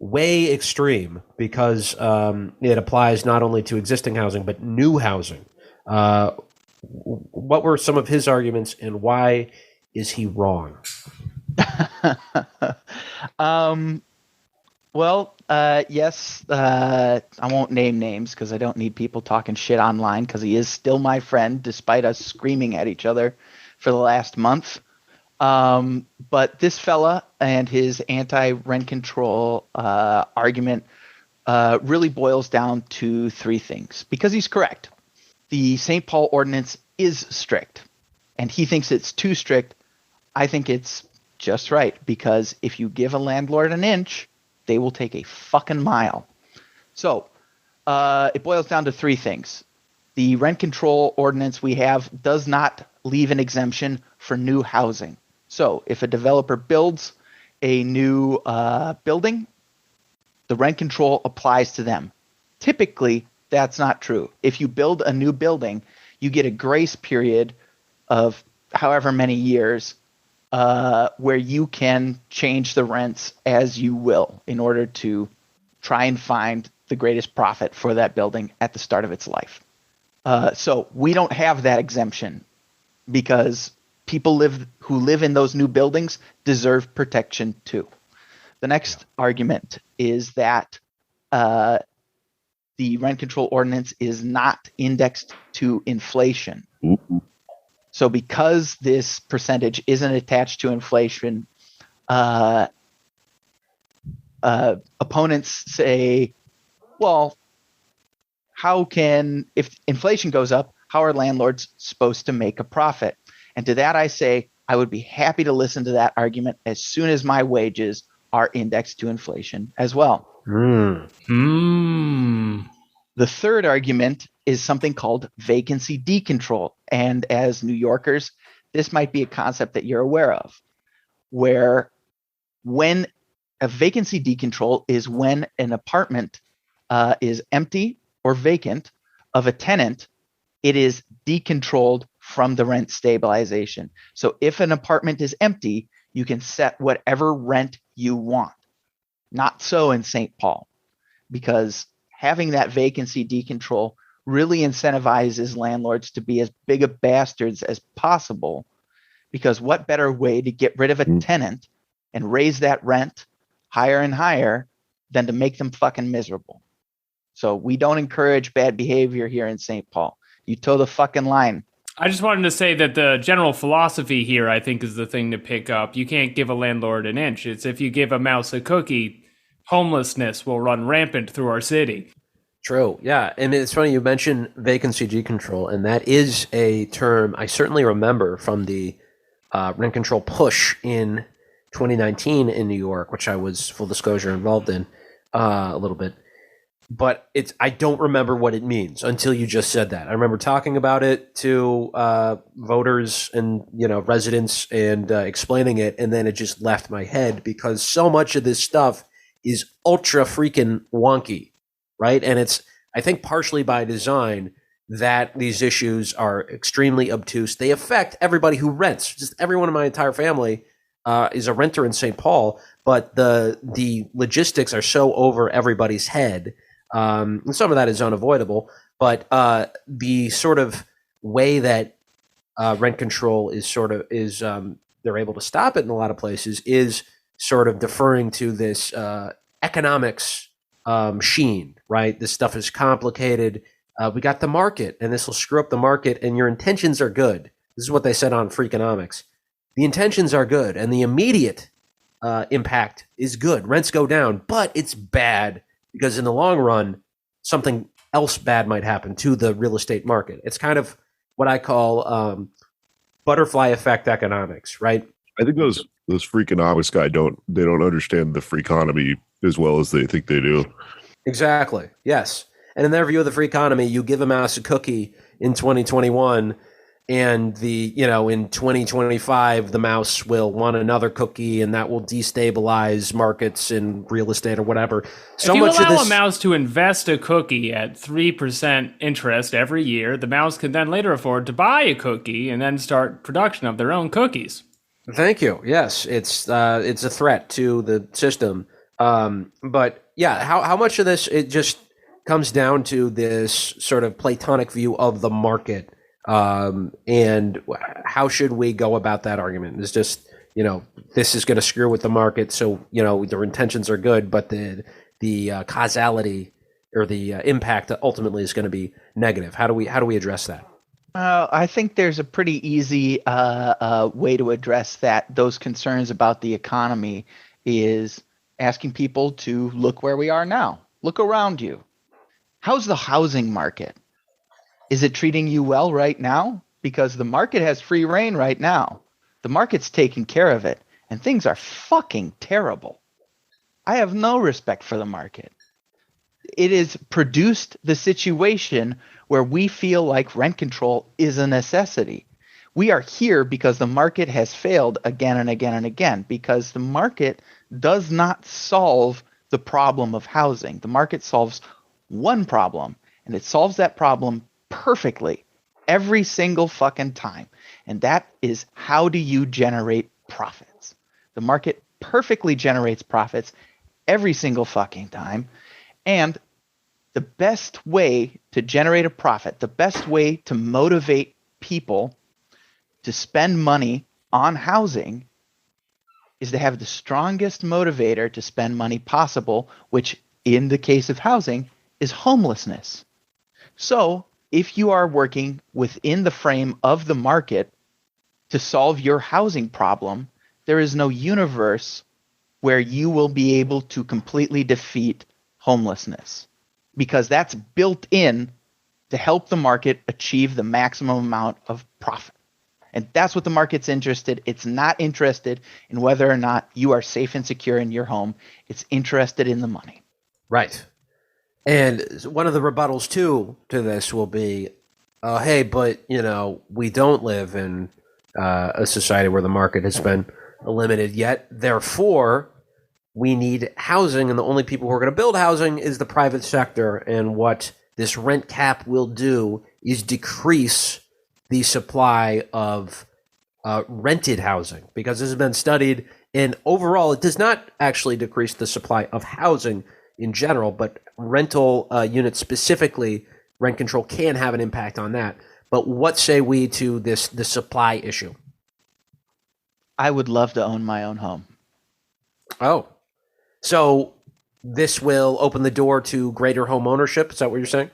way extreme because it applies not only to existing housing but new housing. What were some of his arguments, and why is he wrong? Yes, I won't name names because I don't need people talking shit online, because he is still my friend despite us screaming at each other for the last month. But this fella and his anti-rent control argument really boils down to three things, because he's correct. The St. Paul ordinance is strict, and he thinks it's too strict. I think it's just right, because if you give a landlord an inch, they will take a fucking mile. So it boils down to three things. The rent control ordinance we have does not leave an exemption for new housing. So if a developer builds a new building, the rent control applies to them. Typically, that's not true. If you build a new building, you get a grace period of however many years where you can change the rents as you will in order to try and find the greatest profit for that building at the start of its life. So we don't have that exemption because people who live in those new buildings deserve protection too. The next argument is that the rent control ordinance is not indexed to inflation. Ooh. So because this percentage isn't attached to inflation, opponents say, well, if inflation goes up, how are landlords supposed to make a profit? And to that I say, I would be happy to listen to that argument as soon as my wages are indexed to inflation as well. The third argument is something called vacancy decontrol. And as New Yorkers, this might be a concept that you're aware of, where when a vacancy decontrol is when an apartment is empty or vacant of a tenant, it is decontrolled from the rent stabilization. So if an apartment is empty, you can set whatever rent you want. Not so in St. Paul, because having that vacancy decontrol really incentivizes landlords to be as big of bastards as possible, because what better way to get rid of a tenant and raise that rent higher and higher than to make them fucking miserable. So we don't encourage bad behavior here in St. Paul. You toe the fucking line. I just wanted to say that the general philosophy here, I think, is the thing to pick up. You can't give a landlord an inch. It's if you give a mouse a cookie, homelessness will run rampant through our city. True. Yeah. And it's funny you mentioned vacancy decontrol, and that is a term I certainly remember from the rent control push in 2019 in New York, which I was, full disclosure, involved in a little bit. But I don't remember what it means until you just said that. I remember talking about it to voters and residents and explaining it, and then it just left my head because so much of this stuff is ultra freaking wonky, right? And it's, I think, partially by design that these issues are extremely obtuse. They affect everybody who rents. Just everyone in my entire family is a renter in St. Paul, but the logistics are so over everybody's head. And some of that is unavoidable, but the sort of way that rent control is they're able to stop it in a lot of places is sort of deferring to this economics sheen, right? This stuff is complicated. We got the market, and this will screw up the market, and your intentions are good. This is what they said on Freakonomics. The intentions are good, and the immediate impact is good. Rents go down, but it's bad because in the long run, something else bad might happen to the real estate market. It's kind of what I call butterfly effect economics, right? I think those Freakonomics guys don't understand the free economy as well as they think they do. Exactly. Yes. And in their view of the free economy, you give a mouse a cookie in 2021, and in 2025, the mouse will want another cookie, and that will destabilize markets in real estate or whatever. So if you much allow of this, a mouse to invest a cookie at 3% interest every year, the mouse can then later afford to buy a cookie and then start production of their own cookies. Thank you. Yes, it's a threat to the system. But yeah, how much of this, it just comes down to this sort of Platonic view of the market. And how should we go about that argument? It's just, this is going to screw with the market. So, their intentions are good, but the causality or the impact ultimately is going to be negative. How do we address that? I think there's a pretty easy way to address those concerns about the economy is asking people to look where we are now. Look around you. How's the housing market? Is it treating you well right now? Because the market has free reign right now. The market's taking care of it, and things are fucking terrible. I have no respect for the market. It has produced the situation where we feel like rent control is a necessity. We are here because the market has failed again and again and again, because the market does not solve the problem of housing. The market solves one problem, and it solves that problem perfectly every single fucking time. And that is, how do you generate profits? The market perfectly generates profits every single fucking time. And the best way to generate a profit, the best way to motivate people to spend money on housing is to have the strongest motivator to spend money possible, which in the case of housing is homelessness. So if you are working within the frame of the market to solve your housing problem, there is no universe where you will be able to completely defeat homelessness, because that's built in to help the market achieve the maximum amount of profit. And that's what the market's interested. It's not interested in whether or not you are safe and secure in your home. It's interested in the money. Right. And one of the rebuttals to this will be, hey, but we don't live in a society where the market has been limited yet. Therefore, we need housing, and the only people who are going to build housing is the private sector. And what this rent cap will do is decrease the supply of rented housing, because this has been studied, and overall, it does not actually decrease the supply of housing in general, but rental units specifically, rent control can have an impact on that. But what say we to the supply issue? I would love to own my own home. Oh, so this will open the door to greater home ownership? Is that what you're saying?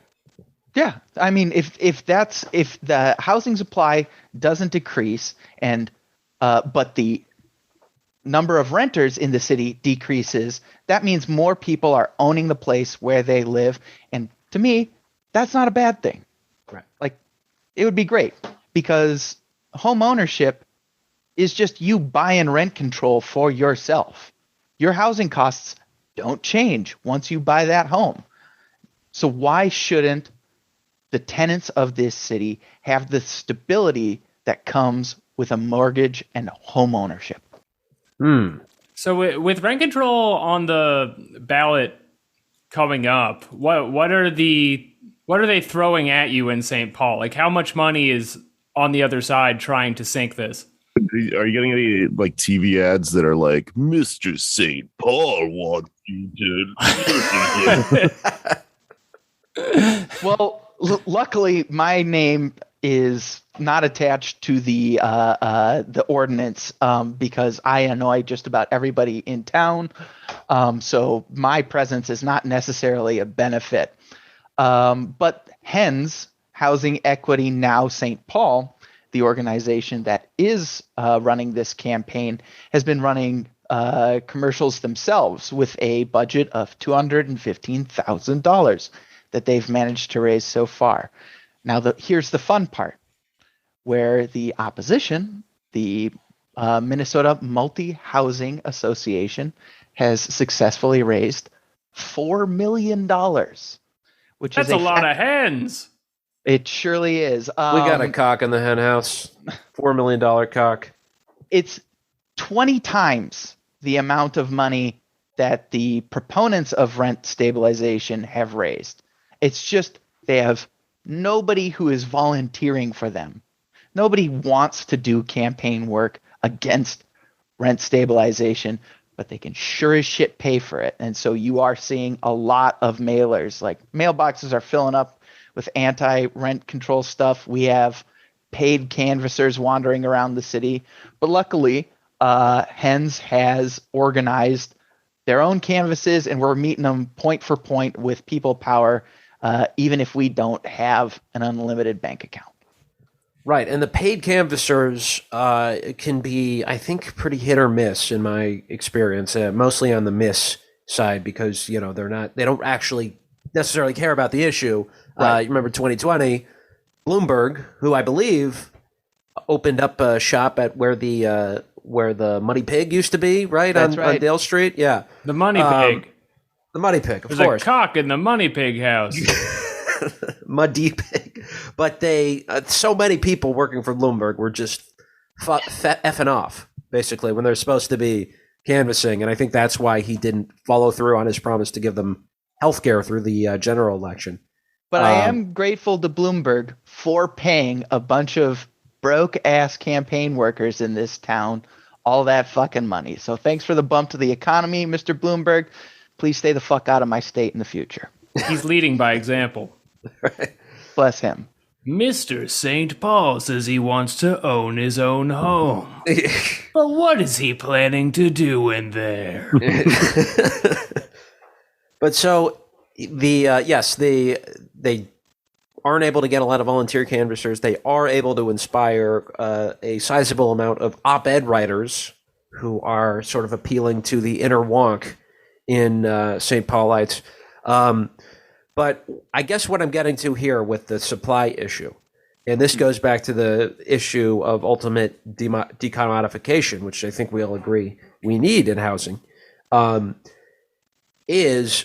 Yeah, I mean, if the housing supply doesn't decrease, and but the number of renters in the city decreases, that means more people are owning the place where they live, and to me, that's not a bad thing. Right. Like, it would be great, because home ownership is just you buying rent control for yourself. Your housing costs don't change once you buy that home. So why shouldn't the tenants of this city have the stability that comes with a mortgage and home ownership? So with rent control on the ballot coming up, what are they throwing at you in St. Paul? Like, how much money is on the other side trying to sink this? Are you getting any like TV ads that are like, Mr. St. Paul wants you to? Well, luckily, my name is not attached to the ordinance because I annoy just about everybody in town. So my presence is not necessarily a benefit. But HENS, Housing Equity Now St. Paul, the organization that is running this campaign, has been running commercials themselves with a budget of $215,000 that they've managed to raise so far. Now, here's the fun part, where the opposition, the Minnesota Multi-Housing Association, has successfully raised $4 million, which That's is a lot of hens. It surely is. We got a cock in the hen house, $4 million cock. It's 20 times the amount of money that the proponents of rent stabilization have raised. It's just they have nobody who is volunteering for them. Nobody wants to do campaign work against rent stabilization, but they can sure as shit pay for it. And so you are seeing a lot of mailers. Like, mailboxes are filling up with anti-rent control stuff. We have paid canvassers wandering around the city. But luckily, HENS has organized their own canvases, and we're meeting them point for point with people power, even if we don't have an unlimited bank account. Right, and the paid canvassers can be, I think, pretty hit or miss in my experience, mostly on the miss side, because they don't actually necessarily care about the issue. Right. You remember 2020, Bloomberg, who I believe opened up a shop at where the Muddy Pig used to be, right? That's right. On Dale Street, yeah. The money pig. The Muddy Pig, of There's course. a cock in the money pig house. Muddy Pig. But so many people working for Bloomberg were just effing off, basically, when they're supposed to be canvassing. And I think that's why he didn't follow through on his promise to give them health care through the general election. But I am grateful to Bloomberg for paying a bunch of broke-ass campaign workers in this town all that fucking money. So thanks for the bump to the economy, Mr. Bloomberg. Please stay the fuck out of my state in the future. He's leading by example. Right. Bless him. Mr. St. Paul says he wants to own his own home. But what is he planning to do in there? But so Yes, they aren't able to get a lot of volunteer canvassers. They are able to inspire a sizable amount of op-ed writers who are sort of appealing to the inner wonk in St. Paulites. But I guess what I'm getting to here with the supply issue, and this goes back to the issue of ultimate decommodification, which I think we all agree we need in housing, is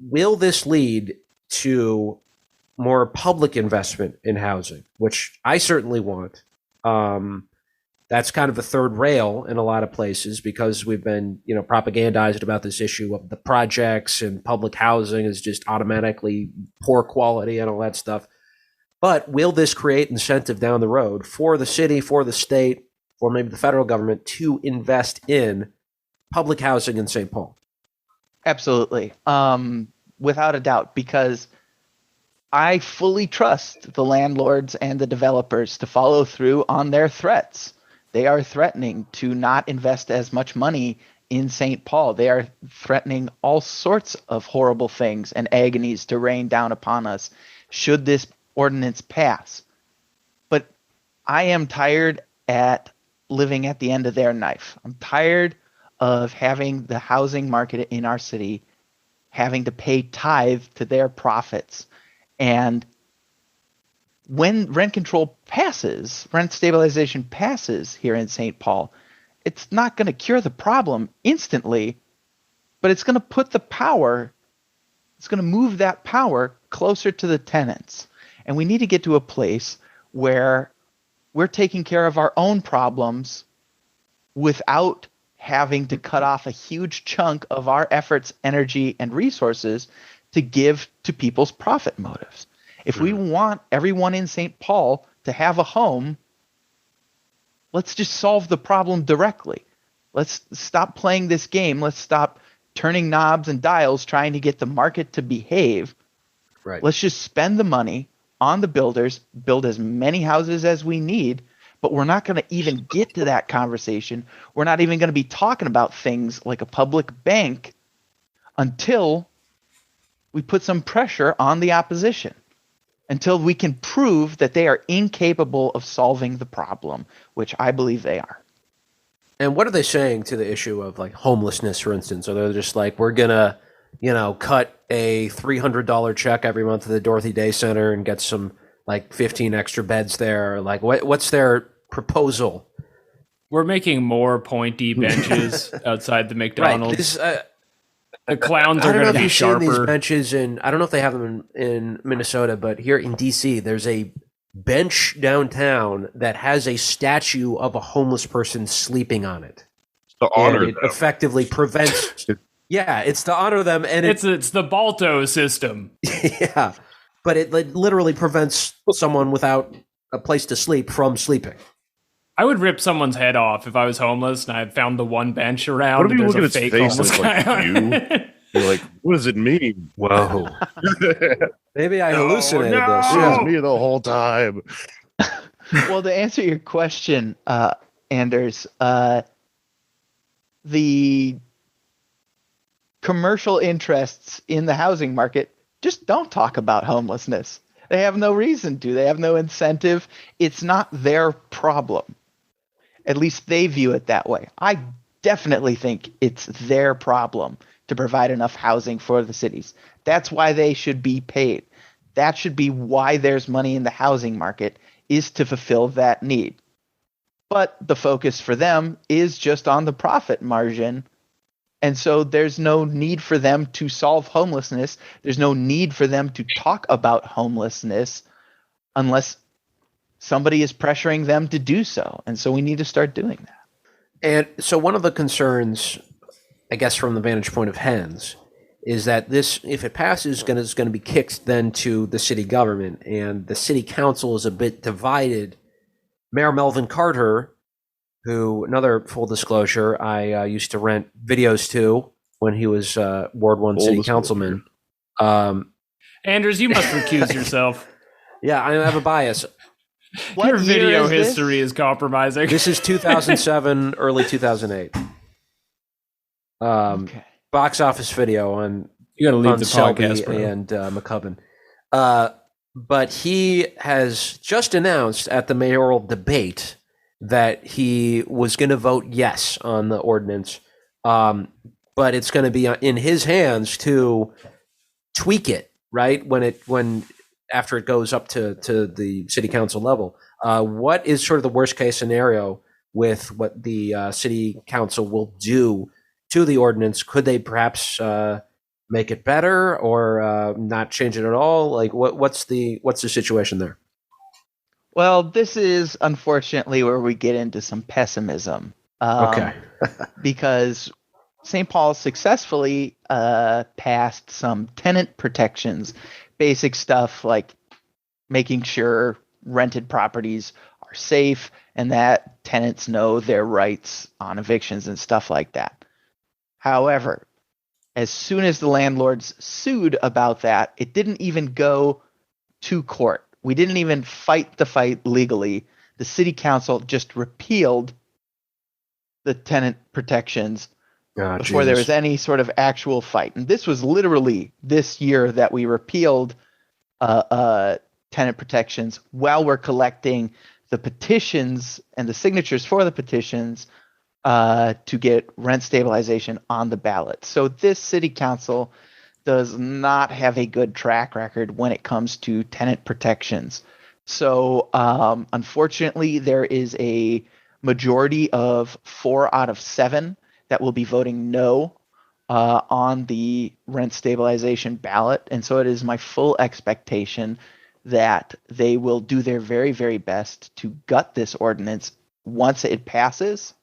will this lead to more public investment in housing, which I certainly want. That's kind of a third rail in a lot of places because we've been, propagandized about this issue of the projects and public housing is just automatically poor quality and all that stuff. But will this create incentive down the road for the city, for the state, or maybe the federal government to invest in public housing in St. Paul? Absolutely. Without a doubt, because I fully trust the landlords and the developers to follow through on their threats. They are threatening to not invest as much money in St. Paul. They are threatening all sorts of horrible things and agonies to rain down upon us should this ordinance pass. But I am tired at living at the end of their knife. I'm tired of having the housing market in our city having to pay tithe to their profits. And when rent control passes, rent stabilization passes here in St. Paul, it's not going to cure the problem instantly, but it's going to put the power, it's going to move that power closer to the tenants. And we need to get to a place where we're taking care of our own problems without having to cut off a huge chunk of our efforts, energy, and resources to give to people's profit motives. If we want everyone in St. Paul to have a home, let's just solve the problem directly. Let's stop playing this game. Let's stop turning knobs and dials trying to get the market to behave. Right. Let's just spend the money on the builders, build as many houses as we need, but we're not going to even get to that conversation. We're not even going to be talking about things like a public bank until we put some pressure on the opposition, until we can prove that they are incapable of solving the problem, which I believe they are. And what are they saying to the issue of like homelessness, for instance? Are they just like, we're going to, cut a $300 check every month to the Dorothy Day Center and get some like 15 extra beds there? Like what's their proposal? We're making more pointy benches outside the McDonald's. Right. The clowns I are don't know going if to be you've seen these sharper. benches I don't know if they have them in Minnesota, but here in DC, there's a bench downtown that has a statue of a homeless person sleeping on it. To honor It them. effectively prevents. Yeah, it's to honor them, and It's the Balto system. yeah, but it literally prevents someone without a place to sleep from sleeping. I would rip someone's head off if I was homeless and I had found the one bench around. What if and you there's look a at its fake face homeless and it's guy like on you? it. You're like, what does it mean? Whoa, maybe I hallucinated no. this. It Yeah. was me the whole time. Well, to answer your question, Anders, the commercial interests in the housing market just don't talk about homelessness. They have no reason to. They have no incentive. It's not their problem. At least they view it that way. I definitely think it's their problem to provide enough housing for the cities. That's why they should be paid. That should be why there's money in the housing market, is to fulfill that need. But the focus for them is just on the profit margin. And so there's no need for them to solve homelessness. There's no need for them to talk about homelessness unless somebody is pressuring them to do so. And so we need to start doing that. And so one of the concerns, I guess, from the vantage point of Hens, is that this, if it passes, is going to be kicked then to the city government, and the city council is a bit divided. Mayor Melvin Carter, who, another full disclosure, I used to rent videos to when he was Ward 1 Full city disclosure. councilman. Anders, you must recuse yourself. Yeah, I have a bias. What Your year video is this? history is compromising. This is 2007, early 2008. Okay. Box office video on You got to leave on the Selby podcast, bro. and McCubbin. But he has just announced at the mayoral debate that he was going to vote yes on the ordinance, but it's going to be in his hands to tweak it, right? After it goes up to the city council level. What is sort of the worst case scenario with what the city council will do to the ordinance? Could they perhaps make it better or not change it at all? Like what's the situation there? Well, this is unfortunately where we get into some pessimism. Okay. Because St. Paul successfully passed some tenant protections, basic stuff like making sure rented properties are safe and that tenants know their rights on evictions and stuff like that. However, as soon as the landlords sued about that, it didn't even go to court. We didn't even fight the fight legally. The city council just repealed the tenant protections before there was any sort of actual fight. And this was literally this year that we repealed tenant protections while we're collecting the petitions and the signatures for the petitions to get rent stabilization on the ballot. So this city council does not have a good track record when it comes to tenant protections. So unfortunately, there is a majority of 4 out of 7 that will be voting no on the rent stabilization ballot. And so it is my full expectation that they will do their very, very best to gut this ordinance once it passes.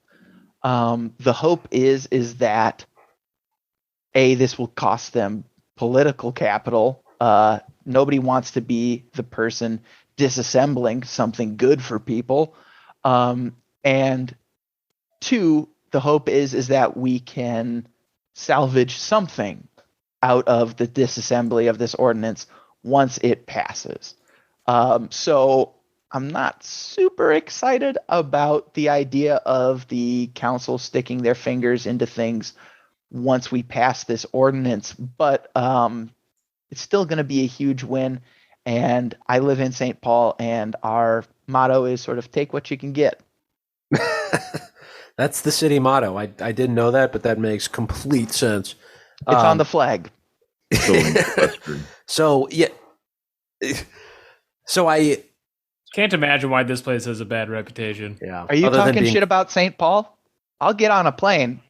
The hope is that this will cost them political capital. Nobody wants to be the person disassembling something good for people. And 2, the hope is that we can salvage something out of the disassembly of this ordinance once it passes. So I'm not super excited about the idea of the council sticking their fingers into things once we pass this ordinance, but it's still going to be a huge win. And I live in St. Paul, and our motto is sort of take what you can get. That's the city motto. I didn't know that, but that makes complete sense. It's on the flag. So yeah. So I can't imagine why this place has a bad reputation. Yeah. Are you talking shit about St. Paul? I'll get on a plane.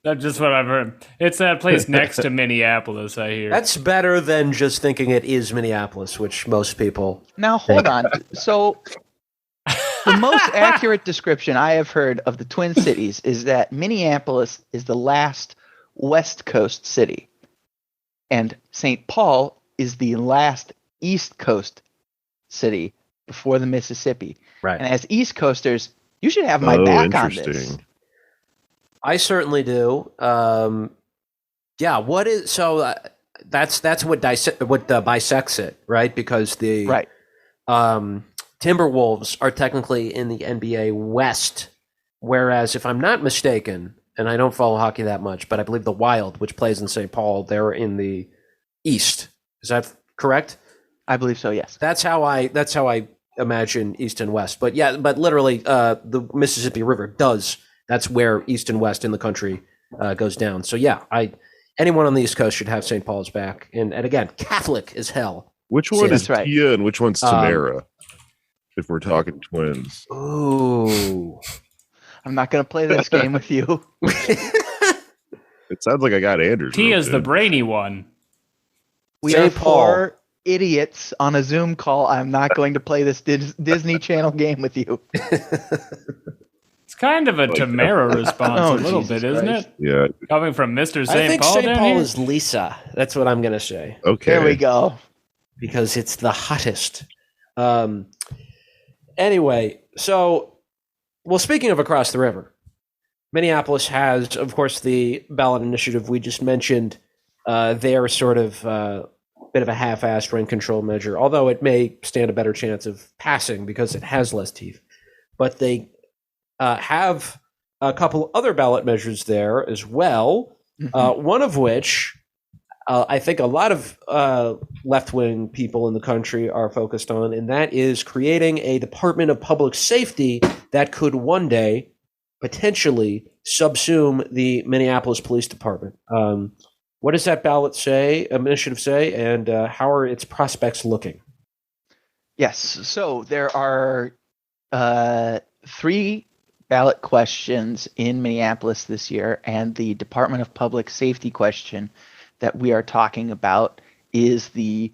That's just what I've heard. It's that place next to Minneapolis, I hear. That's better than just thinking it is Minneapolis, which most people. Now, hold on. So, the most accurate description I have heard of the Twin Cities is that Minneapolis is the last West Coast city, and St. Paul is the last East Coast city before the Mississippi. Right. And as East Coasters, you should have my back on this. I certainly do. Yeah. What is so? That's what bisects it, right? Because the right. Timberwolves are technically in the NBA West, whereas if I'm not mistaken, and I don't follow hockey that much, but I believe the Wild, which plays in St. Paul, they're in the East. Is that correct? I believe so. Yes. That's how I imagine East and West. But yeah, but literally, the Mississippi River does. That's where East and West in the country goes down. So yeah, anyone on the East Coast should have St. Paul's back. And again, Catholic as hell. Which one is right. Tia and which one's Tamara? If we're talking twins. Ooh. I'm not going to play this game with you. It sounds like I got Anders. Tia's the brainy one. We are 4 idiots on a Zoom call. I'm not going to play this Disney Channel game with you. It's kind of a Tamara response, a little bit, isn't it? Yeah. Coming from Mr. St. Paul. I think St. down Paul here? is Lisa. That's what I'm going to say. Okay. There we go. Because it's the hottest. Anyway, so, well, speaking of across the river, Minneapolis has, of course, the ballot initiative we just mentioned. They're sort of bit of a half-assed rent control measure, although it may stand a better chance of passing because it has less teeth. But they have a couple other ballot measures there as well, one of which I think a lot of left-wing people in the country are focused on, and that is creating a Department of Public Safety that could one day potentially subsume the Minneapolis Police Department. What does that ballot say, initiative say, and how are its prospects looking? Yes. So there are 3 ballot questions in Minneapolis this year, and the Department of Public Safety question that we are talking about is the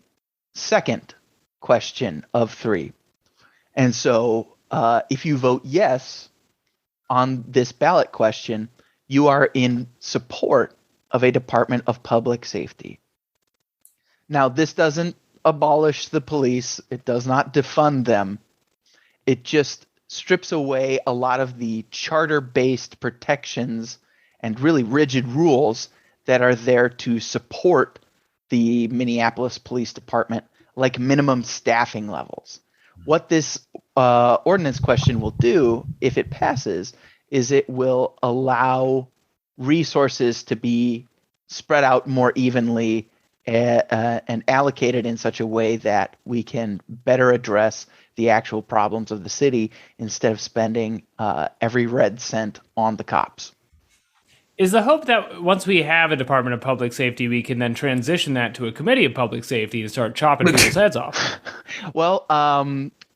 second question of 3. And so if you vote yes on this ballot question, you are in support of a Department of Public Safety. Now, this doesn't abolish the police. It does not defund them. It just strips away a lot of the charter-based protections and really rigid rules that are there to support the Minneapolis Police Department, like minimum staffing levels. What this ordinance question will do, if it passes, is it will allow resources to be spread out more evenly and allocated in such a way that we can better address the actual problems of the city instead of spending every red cent on the cops. Is the hope that once we have a Department of Public Safety, we can then transition that to a Committee of Public Safety and start chopping people's heads off? Well,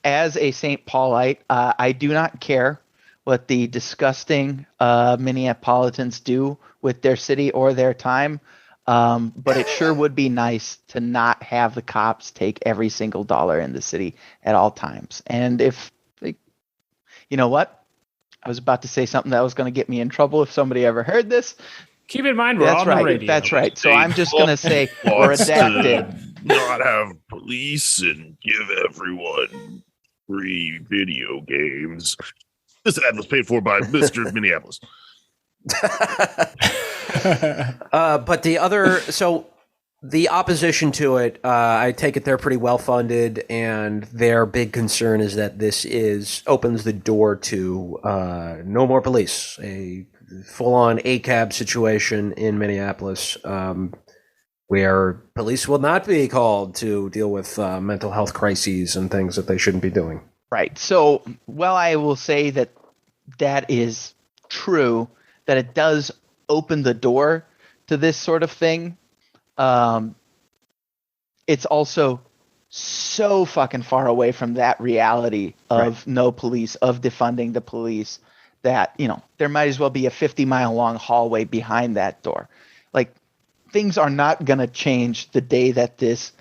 as a St. Paulite, I do not care what the disgusting Minneapolitans do with their city or their time, but it sure would be nice to not have the cops take every single dollar in the city at all times. And if they, you know what? I was about to say something that was going to get me in trouble if somebody ever heard this. Keep in mind, we're on the radio. That's right. So I'm just going to say redacted. Not have police and give everyone free video games. This ad was paid for by Mr. Minneapolis. But the opposition to it, I take it they're pretty well funded, and their big concern is that this opens the door to no more police, a full-on ACAB situation in Minneapolis, where police will not be called to deal with mental health crises and things that they shouldn't be doing. Right. So, well, I will say that is true, that it does open the door to this sort of thing. It's also so fucking far away from that reality of no police, of defunding the police, that, there might as well be a 50-mile long hallway behind that door. Like, things are not going to change the day that this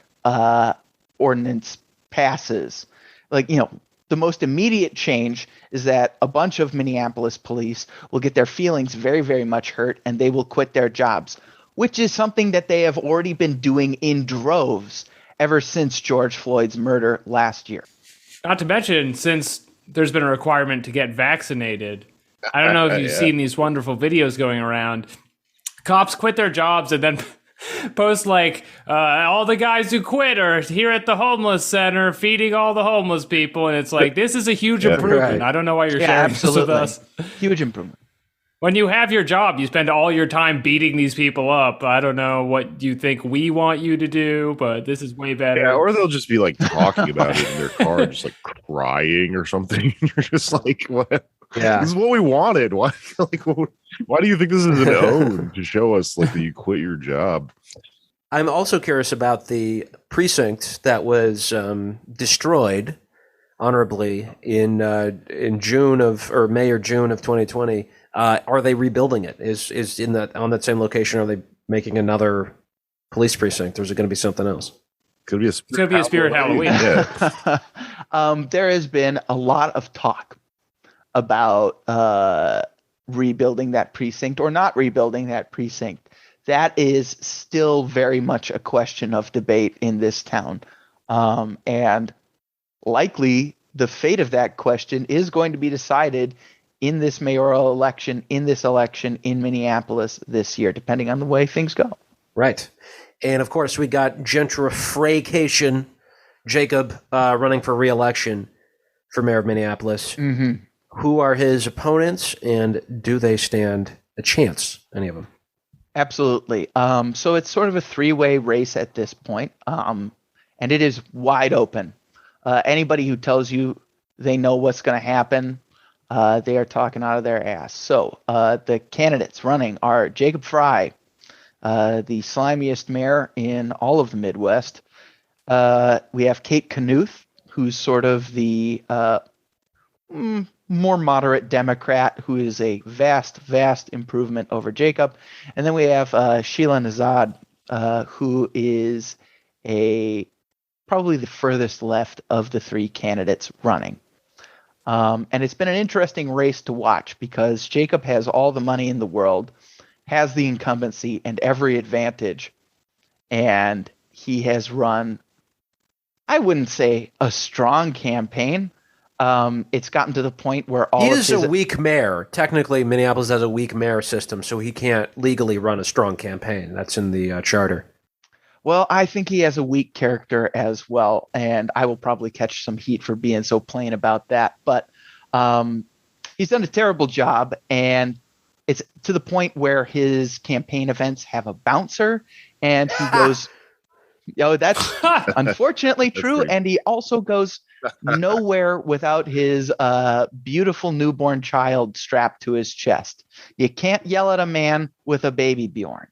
ordinance passes. Like, the most immediate change is that a bunch of Minneapolis police will get their feelings very, very much hurt, and they will quit their jobs, which is something that they have already been doing in droves ever since George Floyd's murder last year. Not to mention, since there's been a requirement to get vaccinated, I don't know if you've seen these wonderful videos going around. Cops quit their jobs and then post all the guys who quit are here at the homeless center feeding all the homeless people. And it's like, this is a huge improvement. Right. I don't know why you're sharing this with us. Huge improvement. When you have your job, you spend all your time beating these people up. I don't know what you think we want you to do, but this is way better. Yeah, or they'll just be talking about it in their car, just crying or something. You're just like, what? Yeah, this is what we wanted. Why? Why do you think this is an ode to show us that you quit your job? I'm also curious about the precinct that was destroyed honorably in June or May or June of 2020. Are they rebuilding it? Is on that same location? Are they making another police precinct, or is it going to be something else? Could be it's going to be a Spirit Halloween. Yeah. There has been a lot of talk about rebuilding that precinct or not rebuilding that precinct. That is still very much a question of debate in this town, and likely the fate of that question is going to be decided in this mayoral election, in Minneapolis this year, depending on the way things go. Right. And, of course, we got gentrification Jacob running for re-election for mayor of Minneapolis. Mm-hmm. Who are his opponents, and do they stand a chance, any of them? Absolutely. So it's sort of a three-way race at this point, and it is wide open. Anybody who tells you they know what's going to happen, they are talking out of their ass. So the candidates running are Jacob Fry, the slimiest mayor in all of the Midwest. We have Kate Knuth, who's sort of the more moderate Democrat, who is a vast improvement over Jacob. And then we have Sheila Nazad, who is probably the furthest left of the three candidates running. And it's been an interesting race to watch because Jacob has all the money in the world, has the incumbency and every advantage, and he has run, I wouldn't say a strong campaign. It's gotten to the point where he is a weak mayor. Technically, Minneapolis has a weak mayor system, so he can't legally run a strong campaign. That's in the charter. Well, I think he has a weak character as well, and I will probably catch some heat for being so plain about that. But he's done a terrible job, and it's to the point where his campaign events have a bouncer, and he goes, that's unfortunately true, great. and he also goes nowhere without his beautiful newborn child strapped to his chest. You can't yell at a man with a baby Bjorn.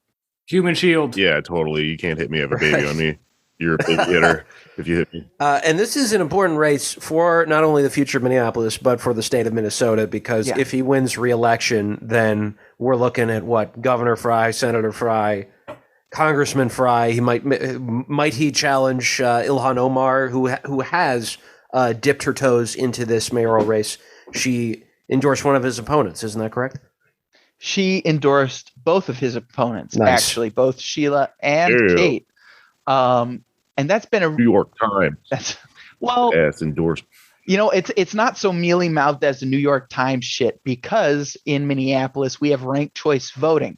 Human shield. Yeah, totally. You can't hit me. I have a baby on me. You're a big hitter if you hit me. And this is an important race for not only the future of Minneapolis, but for the state of Minnesota, because if he wins re-election, then we're looking at what? Governor Fry, Senator Fry, Congressman Fry. He might he challenge Ilhan Omar, who has dipped her toes into this mayoral race. She endorsed one of his opponents. Isn't that correct? She endorsed both of his opponents, Nice. actually, both Sheila and Kate. And that's been a New York Times. Well, Endorsed. It's not so mealy mouthed as the New York Times shit, because in Minneapolis we have ranked choice voting.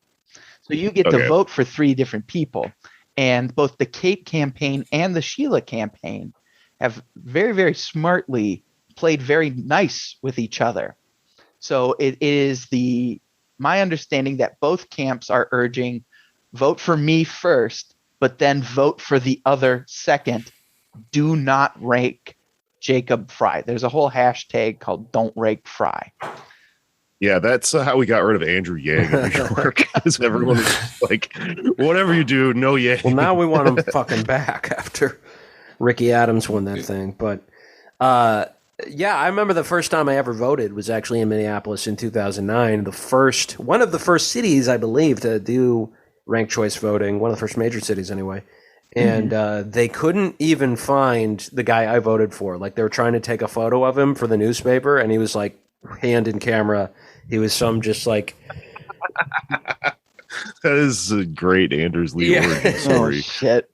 So you get to vote for three different people. And both the Kate campaign and the Sheila campaign have very, very smartly played very nice with each other. So it is my understanding that both camps are urging vote for me first, but then vote for the other second. Do not rank Jacob Fry. There's a whole hashtag called Don't Rake Fry. Yeah, that's how we got rid of Andrew Yang in New York. Because everyone was like, whatever you do, no Yang. Well, now we want him fucking back after Ricky Adams won that thing. But yeah, I remember the first time I ever voted was actually in Minneapolis in 2009. One of the first cities, I believe, to do ranked choice voting. One of the first major cities, anyway. And they couldn't even find the guy I voted for. Like, they were trying to take a photo of him for the newspaper, and he was like, hand in camera. He was some just like. That is a great Anders Lee origin story. Oh, shit.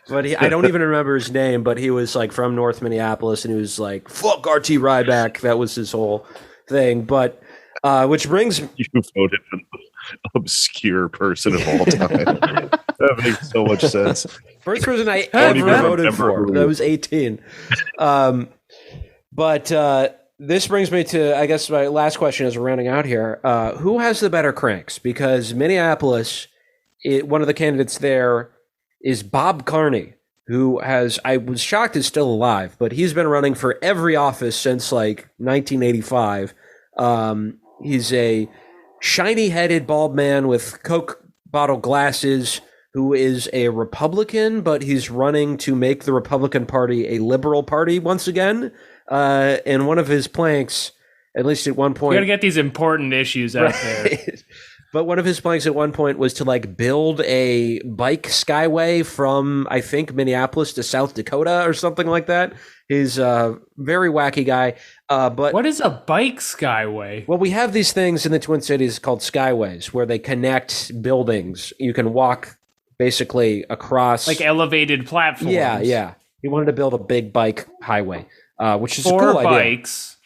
But I don't even remember his name, but he was like from North Minneapolis, and he was like, fuck RT Ryback. That was his whole thing. But which brings. You voted for the obscure person of all time. That makes so much sense. First person I don't ever even voted remember for. That was 18. But this brings me to, I guess, my last question as we're rounding out here. Who has the better cranks? Because Minneapolis, one of the candidates there is Bob Carney, who I was shocked is still alive, but he's been running for every office since like 1985. He's a shiny-headed bald man with Coke bottle glasses who is a Republican, but he's running to make the Republican Party a liberal party once again. And one of his planks, at least at one point... You gotta get these important issues out there. But one of his planks at one point was to like build a bike skyway from, I think, Minneapolis to South Dakota or something like that. He's a very wacky guy. But what is a bike skyway? Well, we have these things in the Twin Cities called skyways where they connect buildings. You can walk basically across. Like elevated platforms. Yeah. He wanted to build a big bike highway, which is a 4 cool idea. bikes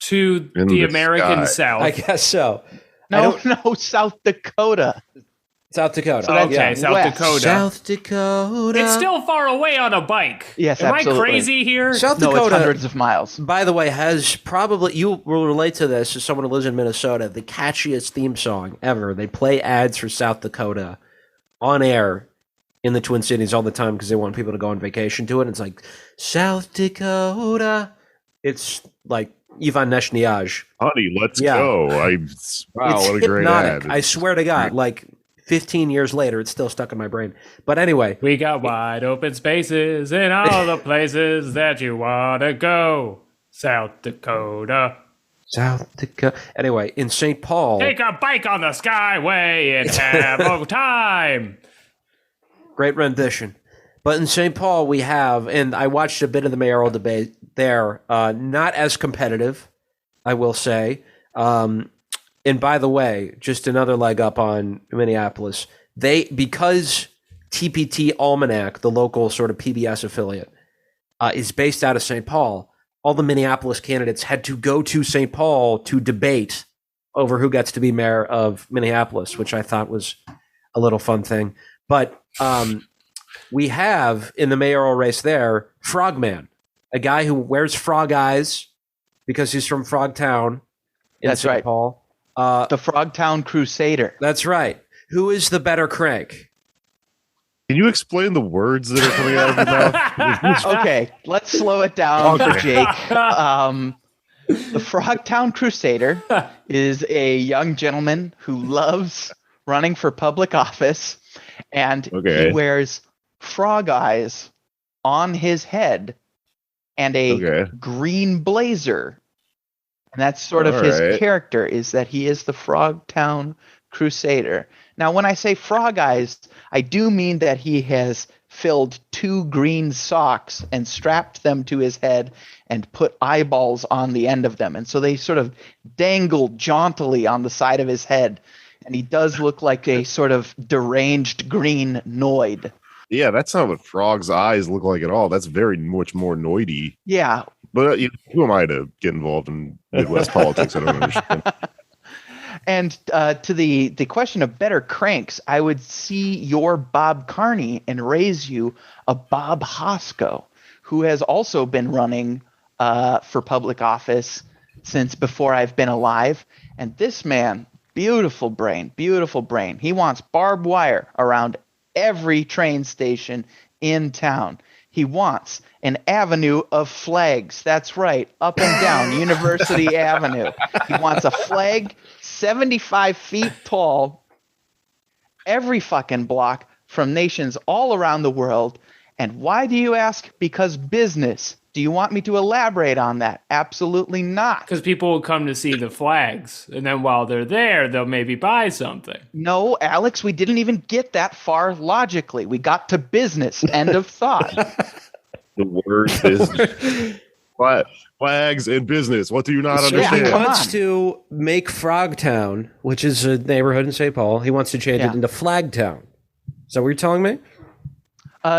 to the American sky. South. I guess so. No, South Dakota. South Dakota. Okay, South West. Dakota. South Dakota. It's still far away on a bike. Yes, Am absolutely. I crazy here? South No, Dakota. it's hundreds of miles. By the way, has probably, you will relate to this as someone who lives in Minnesota, the catchiest theme song ever. They play ads for South Dakota on air in the Twin Cities all the time because they want people to go on vacation to it. It's like, South Dakota. It's like Ivan Neshniaj. Honey, let's Yeah. go. Wow, It's what a great hypnotic. ad. I swear to God, like 15 years later, it's still stuck in my brain. But anyway, We got wide open spaces in all the places that you want to go. South Dakota. South Dakota. Anyway, in St. Paul, Take a bike on the Skyway and have a time. great rendition. But in St. Paul, we have, and I watched a bit of the mayoral debate there, not as competitive, I will say. And by the way, just another leg up on Minneapolis. Because TPT Almanac, the local sort of PBS affiliate, is based out of St. Paul, all the Minneapolis candidates had to go to St. Paul to debate over who gets to be mayor of Minneapolis, which I thought was a little fun thing. But we have in the mayoral race there, Frogman, a guy who wears frog eyes because he's from Frogtown in That's St. right. Paul. The Frogtown Crusader. That's right. Who is the better crank? Can you explain the words that are coming out of your mouth? Okay, let's slow it down for Jake. The Frogtown Crusader is a young gentleman who loves running for public office, and Okay. he wears frog eyes on his head and a Okay. green blazer. And that's sort of All his right. character, is that he is the Frogtown Crusader. Now, when I say frog eyes, I do mean that he has filled 2 green socks and strapped them to his head and put eyeballs on the end of them. And so they sort of dangle jauntily on the side of his head. And he does look like a sort of deranged green Noid. Yeah, that's not what frog's eyes look like at all. That's very much more noidy. Yeah. But who am I to get involved in Midwest politics? I don't understand. And to the question of better cranks, I would see your Bob Carney and raise you a Bob Hosko, who has also been running for public office since before I've been alive. And this man, beautiful brain. He wants barbed wire around every train station in town. He wants an avenue of flags. That's right, up and down University Avenue. He wants a flag 75 feet tall every fucking block from nations all around the world. And why do you ask? Because business. Do you want me to elaborate on that? Absolutely not. Because people will come to see the flags, and then while they're there, they'll maybe buy something. No, Alex, we didn't even get that far logically. We got to business. End of thought. The word business. Flags and business. What do you not So he understand? come wants on. to make Frogtown, which is a neighborhood in St. Paul, he wants to change Yeah. it into Flagtown. Is that what you're telling me?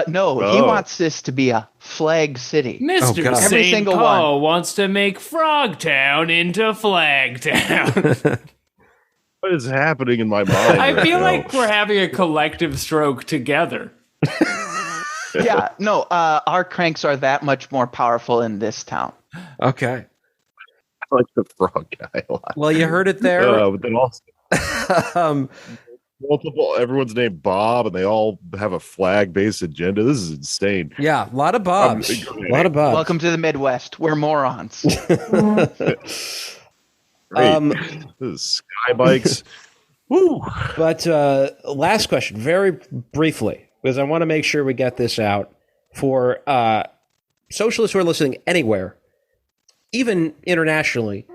No, he Oh. wants this to be a flag city. Mr. God. Every St. single Paul wants to make Frogtown into Flagtown. What is happening in my mind? I right feel now? like we're having a collective stroke together. Yeah, no, our cranks are that much more powerful in this town. Okay. I like the frog guy a lot. Well, you heard it there. But then also Um, everyone's named Bob, and they all have a flag-based agenda. This is insane. yeah, a lot of Bobs. go ahead. A lot of Bobs. Welcome to the Midwest. We're morons. Great. This is sky bikes. Woo! But last question, very briefly, because I want to make sure we get this out for socialists who are listening anywhere, even internationally.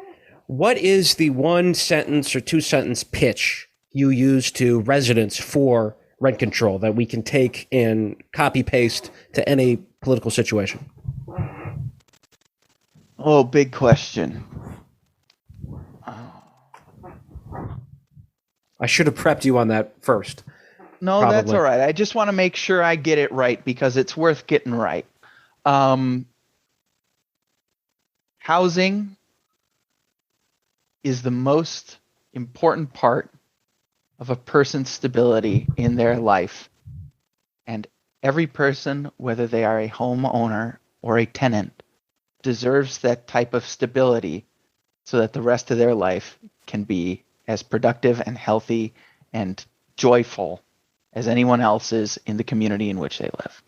What is the 1 sentence or 2 sentence pitch you use to residents for rent control that we can take and copy paste to any political situation? Oh, big question. I should have prepped you on that first. No, that's Probably. all right. I just want to make sure I get it right because it's worth getting right. Housing is the most important part of a person's stability in their life. And every person, whether they are a homeowner or a tenant, deserves that type of stability so that the rest of their life can be as productive and healthy and joyful as anyone else is in the community in which they live.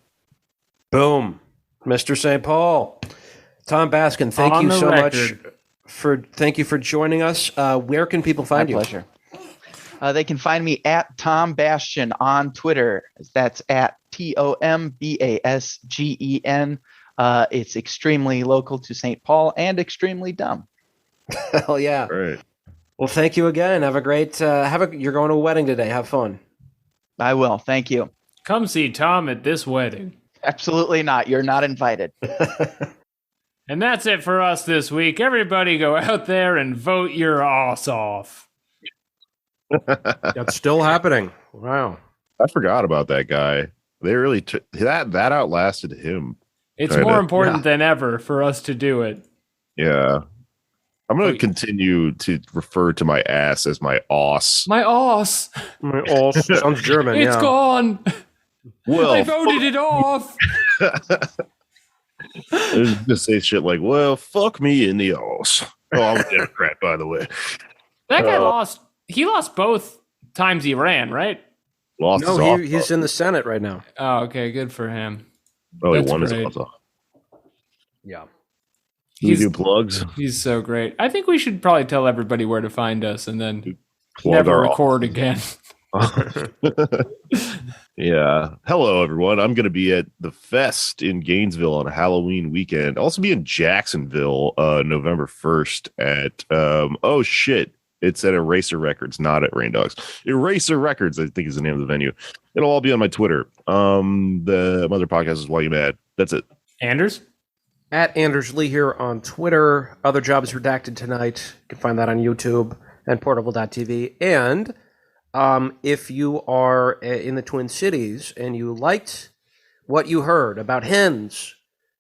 Boom. Mr. St. Paul. Tom Baskin, thank On you the so record. much for joining us. Where can people find you? My pleasure. They can find me at Tom Bastion on Twitter. That's at TOMBASGEN. It's extremely local to St. Paul and extremely dumb. Hell yeah. Right. Well, thank you again. Have a great, you're going to a wedding today. Have fun. I will. Thank you. Come see Tom at this wedding. Absolutely not. You're not invited. And that's it for us this week. Everybody go out there and vote your ass off. That's still happening. Wow. I forgot about that guy. They really that outlasted him. It's Kinda. more important than ever for us to do it. Yeah. I'm going to continue to refer to my ass as my ass. My ass. My all sounds German. It's gone. Well, I voted it off. Just say shit like, well, fuck me in the ass. Oh, I'm a Democrat, by the way. That guy lost. He lost both times he ran, right? Lost his No, ass. he's in the Senate right now. Oh, okay. Good for him. Oh, he That's won his great. ass off. Yeah. Do we do plugs? He's so great. I think we should probably tell everybody where to find us and then Plug never our record again. Yeah. Hello, everyone. I'm going to be at the Fest in Gainesville on Halloween weekend. Also be in Jacksonville November 1st at, oh, shit. It's at Eraser Records, not at Rain Dogs. Eraser Records, I think is the name of the venue. It'll all be on my Twitter. The other podcast is Why You Mad. That's it. Anders? At Anders Lee here on Twitter. Other Jobs Redacted tonight. You can find that on YouTube and portable.tv. And if you are in the Twin Cities and you liked what you heard about hens,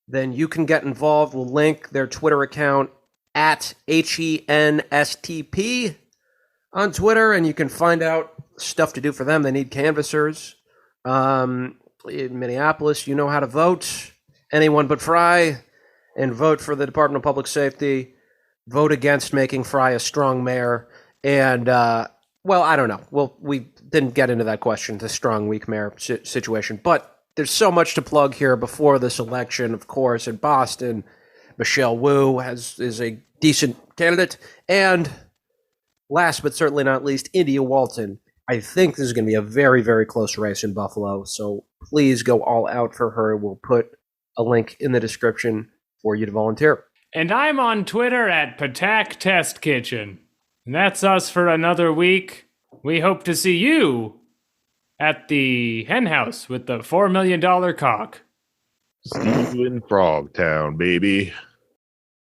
then you can get involved. We'll link their Twitter account at HENSTP on Twitter, and you can find out stuff to do for them. They need canvassers. In Minneapolis, you know how to vote. Anyone but Fry, and vote for the Department of Public Safety. Vote against making Fry a strong mayor. And, well, I don't know. Well, we didn't get into that question, the strong, weak mayor situation. But there's so much to plug here before this election, of course. In Boston, Michelle Wu is a decent candidate. And last but certainly not least, India Walton. I think this is going to be a very, very close race in Buffalo. So please go all out for her. We'll put a link in the description for you to volunteer. And I'm on Twitter at Patak Test Kitchen. And that's us for another week. We hope to see you at the hen house with the $4 million cock. See you in Frogtown, baby.